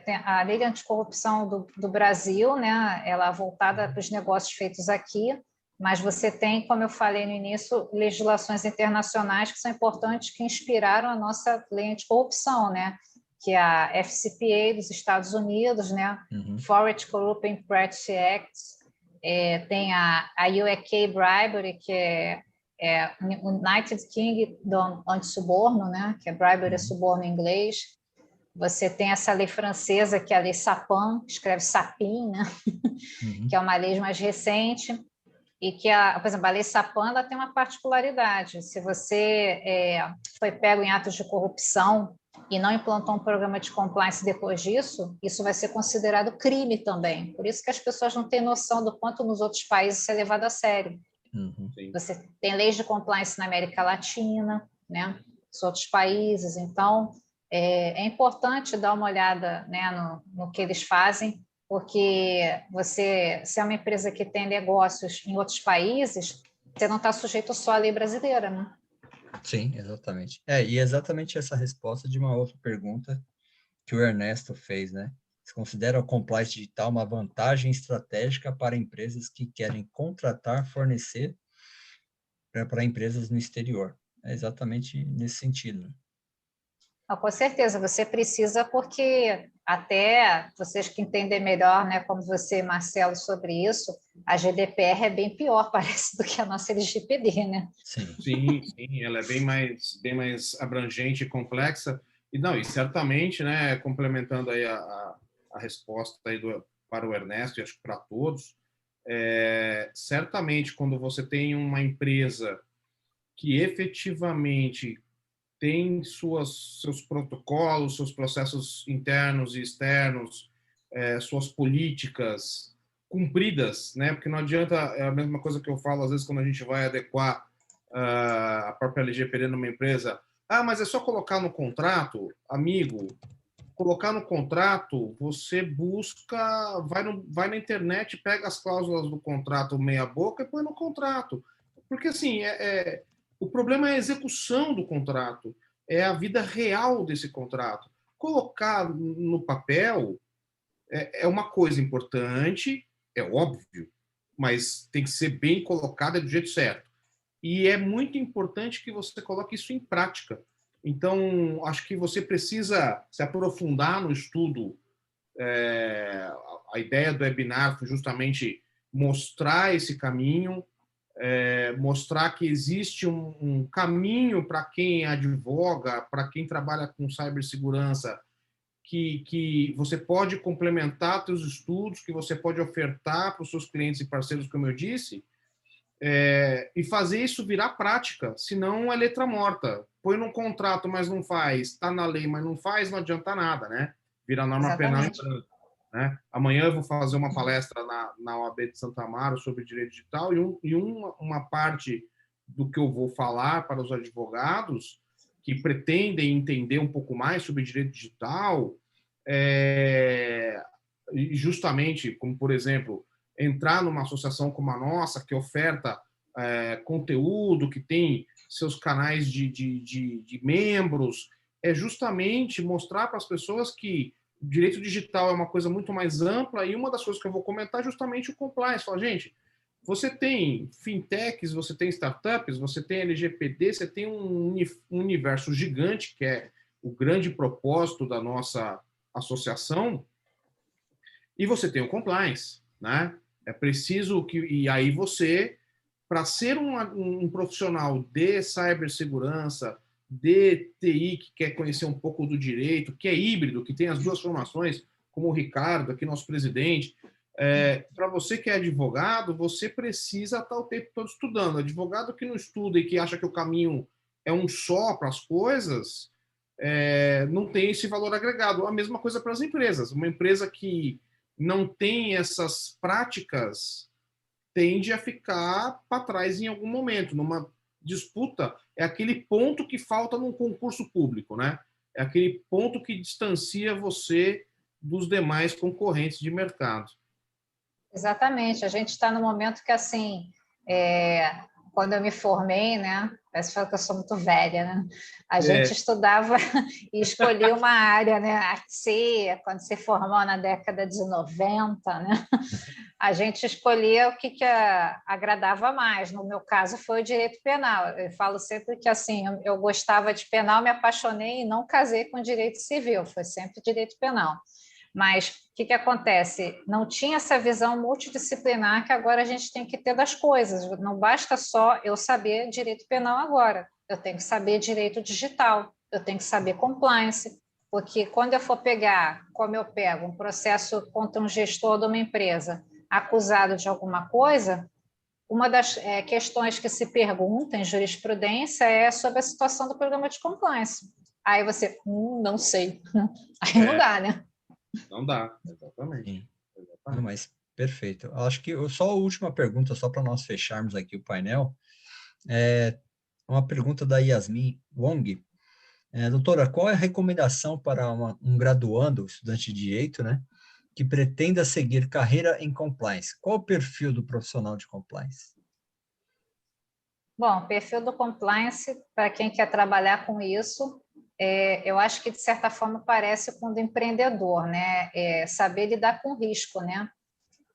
tem a lei de anticorrupção do Brasil, né? Ela é voltada para os negócios feitos aqui, mas você tem, como eu falei no início, legislações internacionais que são importantes, que inspiraram a nossa lei anticorrupção, né? Que é a FCPA dos Estados Unidos, né? Foreign Corrupt Practices Act, tem a UK Bribery, que é United Kingdom Anti-Suborno, né? Que é bribery é suborno em inglês. Você tem essa lei francesa, que é a lei Sapin, escreve Sapin, né? Que é uma lei mais recente, e que, por exemplo, a lei Sapin ela tem uma particularidade. Se você foi pego em atos de corrupção e não implantou um programa de compliance depois disso, isso vai ser considerado crime também. Por isso que as pessoas não têm noção do quanto nos outros países isso é levado a sério. Você tem leis de compliance na América Latina, né? Nos outros países. Então, é importante dar uma olhada, né, no que eles fazem, porque se é uma empresa que tem negócios em outros países, você não está sujeito só à lei brasileira, né? Sim, exatamente. E exatamente essa resposta de uma outra pergunta que o Ernesto fez, né? Se considera o compliance digital uma vantagem estratégica para empresas que querem fornecer para empresas no exterior. É exatamente nesse sentido. Com certeza, você precisa, porque até vocês que entendem melhor, né, como você, Marcelo, sobre isso, a GDPR é bem pior, parece, do que a nossa LGPD, né? Sim, ela é bem mais abrangente e complexa. E certamente, né, complementando aí a resposta aí para o Ernesto, e acho que para todos, certamente quando você tem uma empresa que efetivamente tem seus protocolos, seus processos internos e externos, suas políticas cumpridas, né? Porque não adianta, é a mesma coisa que eu falo às vezes quando a gente vai adequar a própria LGPD numa empresa. Mas é só colocar no contrato, amigo. colocar no contrato, você busca, vai na internet, pega as cláusulas do contrato meia boca e põe no contrato. Porque, assim, o problema é a execução do contrato, é a vida real desse contrato. Colocar no papel é uma coisa importante, é óbvio, mas tem que ser bem colocada do jeito certo. E é muito importante que você coloque isso em prática. Então, acho que você precisa se aprofundar no estudo. A ideia do webinar foi justamente mostrar esse caminho, mostrar que existe um caminho para quem advoga, para quem trabalha com cibersegurança, que você pode complementar seus estudos, que você pode ofertar para os seus clientes e parceiros, como eu disse, e fazer isso virar prática, senão é letra morta. Põe num contrato, mas não faz, está na lei, mas não faz, não adianta nada, né? Vira norma penal em branco. Né? Amanhã eu vou fazer uma palestra na OAB de Santa Amaro sobre direito digital e uma parte do que eu vou falar para os advogados que pretendem entender um pouco mais sobre direito digital, justamente, como, por exemplo, entrar numa associação como a nossa, que oferta conteúdo, que tem seus canais de membros, é justamente mostrar para as pessoas que o direito digital é uma coisa muito mais ampla, e uma das coisas que eu vou comentar é justamente o compliance. Fala, gente, você tem fintechs, você tem startups, você tem LGPD, você tem um universo gigante, que é o grande propósito da nossa associação, e você tem o compliance, né? É preciso que... E aí você, para ser um profissional de cibersegurança, de TI, que quer conhecer um pouco do direito, que é híbrido, que tem as duas formações, como o Ricardo, aqui nosso presidente, para você que é advogado, você precisa estar o tempo todo estudando. Advogado que não estuda e que acha que o caminho é um só para as coisas, não tem esse valor agregado. A mesma coisa para as empresas. Uma empresa que não tem essas práticas tende a ficar para trás em algum momento. Numa disputa, é aquele ponto que falta num concurso público, né? É aquele ponto que distancia você dos demais concorrentes de mercado. Exatamente. A gente está no momento que, assim, quando eu me formei, né? Parece que eu sou muito velha, né? A gente estudava e escolhia uma área, né? A C, quando se formou na década de 90, né? A gente escolhia o que agradava mais. No meu caso, foi o direito penal. Eu falo sempre que, assim, eu gostava de penal, me apaixonei e não casei com direito civil, foi sempre direito penal. Mas o que acontece? Não tinha essa visão multidisciplinar que agora a gente tem que ter das coisas. Não basta só eu saber direito penal agora. Eu tenho que saber direito digital, eu tenho que saber compliance, porque quando eu for pegar, como eu pego um processo contra um gestor de uma empresa acusado de alguma coisa, uma das questões que se pergunta em jurisprudência é sobre a situação do programa de compliance. Aí você, não sei. Aí não dá, né? Não dá, exatamente. Não, mas perfeito. Acho que só a última pergunta, só para nós fecharmos aqui o painel, é uma pergunta da Yasmin Wong. Doutora, qual é a recomendação para um graduando, estudante de direito, né, que pretenda seguir carreira em compliance? Qual o perfil do profissional de compliance? Bom, o perfil do compliance, para quem quer trabalhar com isso, eu acho que, de certa forma, parece com o do empreendedor, né? Saber lidar com risco, né?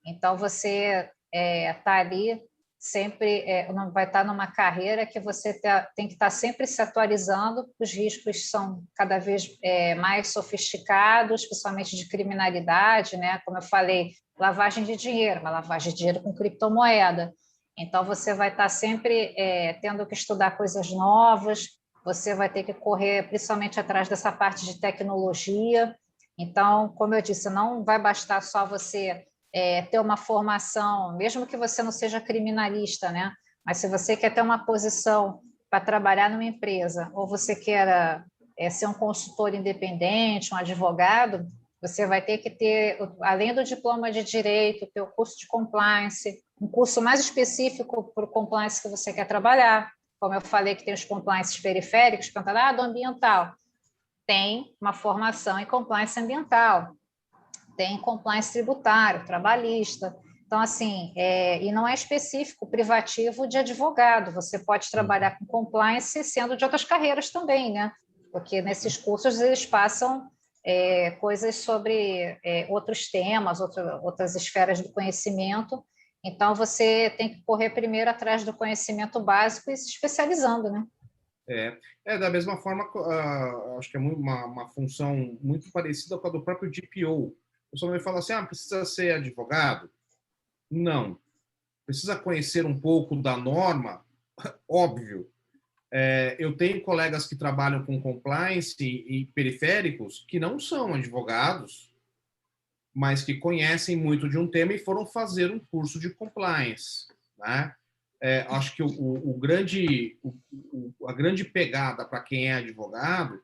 Então, você está ali sempre, vai estar numa carreira que você tem que estar sempre se atualizando, os riscos são cada vez mais sofisticados, principalmente de criminalidade, né? Como eu falei, lavagem de dinheiro, uma lavagem de dinheiro com criptomoeda. Então, você vai estar sempre tendo que estudar coisas novas, você vai ter que correr principalmente atrás dessa parte de tecnologia. Então, como eu disse, não vai bastar só você ter uma formação, mesmo que você não seja criminalista, né? Mas se você quer ter uma posição para trabalhar numa empresa, ou você quer ser um consultor independente, um advogado, você vai ter que ter, além do diploma de direito, ter o curso de compliance, um curso mais específico para o compliance que você quer trabalhar. Como eu falei que tem os compliances periféricos, do ambiental. tem uma formação em compliance ambiental, tem compliance tributário, trabalhista. Então, assim, e não é específico privativo de advogado, você pode trabalhar com compliance sendo de outras carreiras também, né? Porque nesses cursos eles passam coisas sobre outros temas, outras esferas do conhecimento. Então, você tem que correr primeiro atrás do conhecimento básico e se especializando, né? Da mesma forma, acho que é uma função muito parecida com a do próprio DPO. O pessoal me fala assim, precisa ser advogado? Não. Precisa conhecer um pouco da norma? Óbvio. Eu tenho colegas que trabalham com compliance e periféricos que não são advogados, mas que conhecem muito de um tema e foram fazer um curso de compliance, né? Acho que a grande pegada para quem é advogado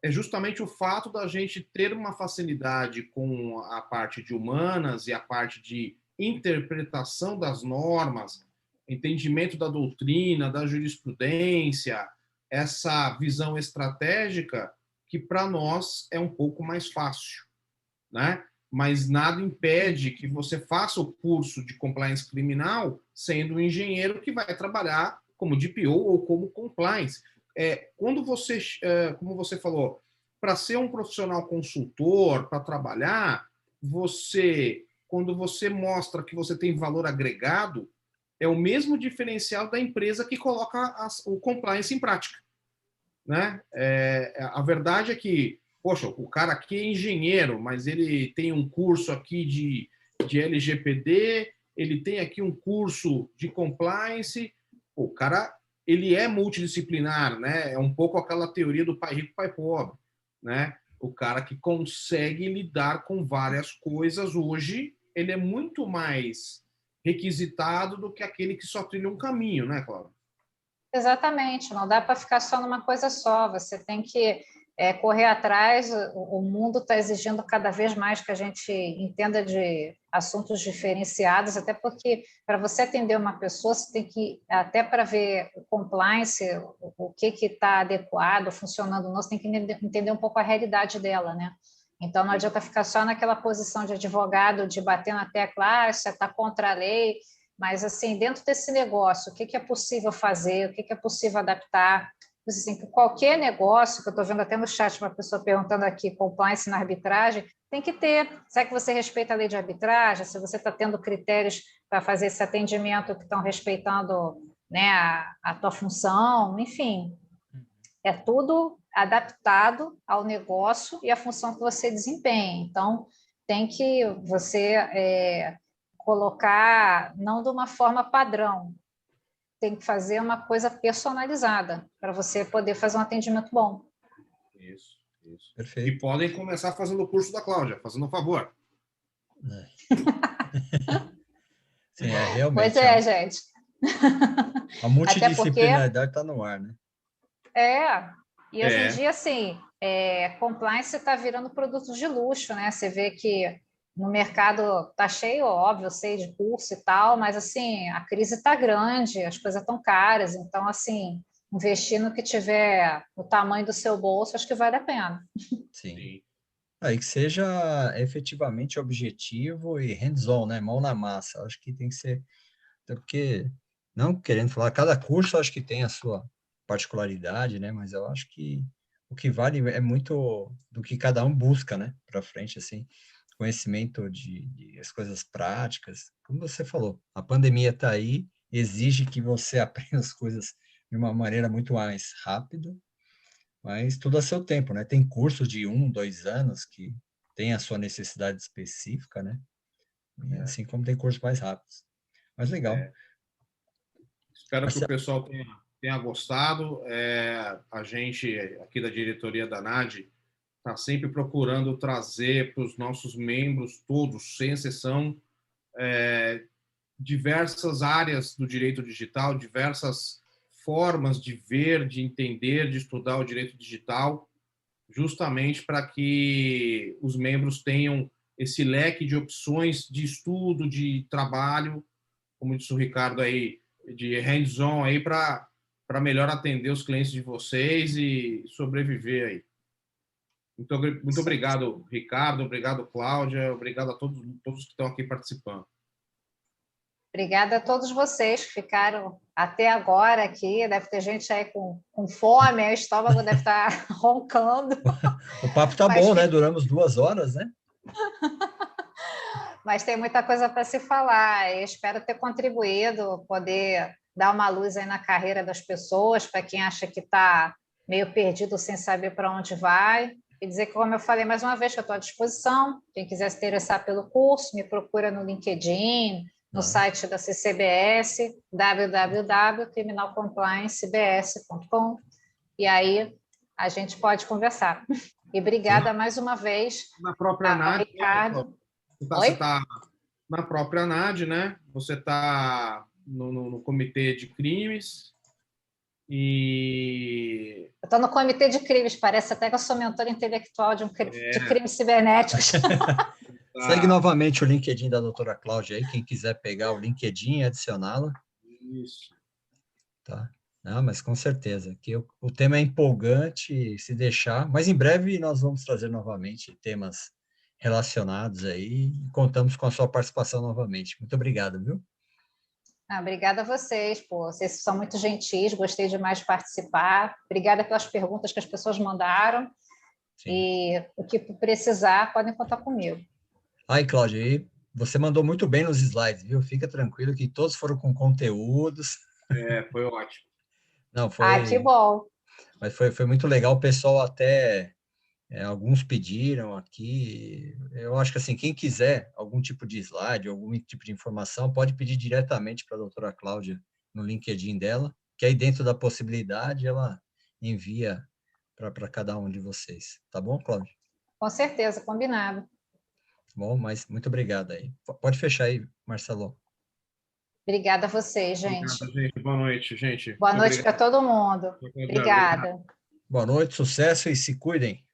é justamente o fato da gente ter uma facilidade com a parte de humanas e a parte de interpretação das normas, entendimento da doutrina, da jurisprudência, essa visão estratégica que para nós é um pouco mais fácil, né? Mas nada impede que você faça o curso de compliance criminal sendo um engenheiro que vai trabalhar como DPO ou como compliance. Quando você, como você falou, para ser um profissional consultor, para trabalhar, quando você mostra que você tem valor agregado, é o mesmo diferencial da empresa que coloca o compliance em prática, né? A verdade é que, poxa, o cara aqui é engenheiro, mas ele tem um curso aqui de LGPD, ele tem aqui um curso de compliance, o cara, ele é multidisciplinar, né? É um pouco aquela teoria do pai rico, pai pobre, né? O cara que consegue lidar com várias coisas hoje, ele é muito mais requisitado do que aquele que só trilha um caminho, né, Cláudia? Exatamente, não dá para ficar só numa coisa só, você tem que correr atrás, o mundo está exigindo cada vez mais que a gente entenda de assuntos diferenciados, até porque para você atender uma pessoa, você tem que, até para ver o compliance, o que está adequado, funcionando ou não, você tem que entender um pouco a realidade dela, né? Então, não adianta ficar só naquela posição de advogado, de bater na tecla, você está contra a lei, mas, assim, dentro desse negócio, o que é possível fazer, o que é possível adaptar? Assim, qualquer negócio, que eu estou vendo até no chat uma pessoa perguntando aqui, compliance na arbitragem, tem que ter. Será que você respeita a lei de arbitragem? Se você está tendo critérios para fazer esse atendimento que estão respeitando, né, a tua função, enfim. É tudo adaptado ao negócio e à função que você desempenha. Então, tem que você colocar, não de uma forma padrão, tem que fazer uma coisa personalizada para você poder fazer um atendimento bom. Isso. Perfeito. E podem começar fazendo o curso da Cláudia, fazendo um favor. Sim, realmente. Pois é, gente. A multidisciplinaridade está no ar, né? E hoje em dia, assim, compliance está virando produto de luxo, né? Você vê que no mercado está cheio, óbvio, eu sei, de curso e tal, mas, assim, a crise está grande, as coisas estão caras, então, assim, investir no que tiver o tamanho do seu bolso, acho que vale a pena. Sim. Aí que seja efetivamente objetivo e hands-on, né? Mão na massa. Acho que tem que ser, até porque, não querendo falar, cada curso acho que tem a sua particularidade, né? Mas eu acho que o que vale é muito do que cada um busca, né? Para frente, assim, conhecimento de as coisas práticas. Como você falou, a pandemia está aí, exige que você aprenda as coisas de uma maneira muito mais rápida, mas tudo a seu tempo, né? Tem cursos de 1, 2 anos que tem a sua necessidade específica, né? Assim como tem cursos mais rápidos. Mas legal. Espero que o pessoal tenha gostado. A gente aqui da diretoria da NAD está sempre procurando trazer para os nossos membros, todos, sem exceção, diversas áreas do direito digital, diversas formas de ver, de entender, de estudar o direito digital, justamente para que os membros tenham esse leque de opções de estudo, de trabalho, como disse o Ricardo aí, de hands-on aí para melhor atender os clientes de vocês e sobreviver aí. Muito obrigado, Ricardo, obrigado, Cláudia, obrigado a todos que estão aqui participando. Obrigada a todos vocês que ficaram até agora aqui. Deve ter gente aí com fome, o estômago deve estar roncando. O papo tá bom, né? Duramos 2 horas, né? Mas tem muita coisa para se falar. Eu espero ter contribuído, poder dar uma luz aí na carreira das pessoas, para quem acha que está meio perdido sem saber para onde vai. E dizer que, como eu falei mais uma vez, que eu estou à disposição. Quem quiser se interessar pelo curso, me procura no LinkedIn, no site da CCBS, www.criminalcompliancebs.com, e aí a gente pode conversar. E obrigada mais uma vez na própria ANAD, Ricardo. Você está na própria ANAD, né? Você está no Comitê de Crimes e... Eu estou no Comitê de Crimes, parece até que eu sou mentora intelectual de crimes cibernéticos. Segue novamente o LinkedIn da doutora Cláudia aí, quem quiser pegar o LinkedIn e adicioná-la. Isso. Tá. Não, mas com certeza, que o tema é empolgante, se deixar, mas em breve nós vamos trazer novamente temas relacionados aí e contamos com a sua participação novamente. Muito obrigado, viu? Obrigada a vocês, vocês são muito gentis, gostei demais de participar. Obrigada pelas perguntas que as pessoas mandaram. Sim. E o que precisar, podem contar comigo. Ai, Cláudia, você mandou muito bem nos slides, viu? Fica tranquilo que todos foram com conteúdos. Foi ótimo. Não, foi... que bom. Mas foi muito legal, o pessoal até... alguns pediram aqui, eu acho que assim, quem quiser algum tipo de slide, algum tipo de informação, pode pedir diretamente para a doutora Cláudia no LinkedIn dela, que aí dentro da possibilidade ela envia para cada um de vocês. Tá bom, Cláudia? Com certeza, combinado. Bom, mas muito obrigado aí. Pode fechar aí, Marcelo. Obrigada a vocês, gente. Obrigada, gente. Boa noite, gente. Boa noite para todo mundo. Obrigada. Boa noite, sucesso e se cuidem.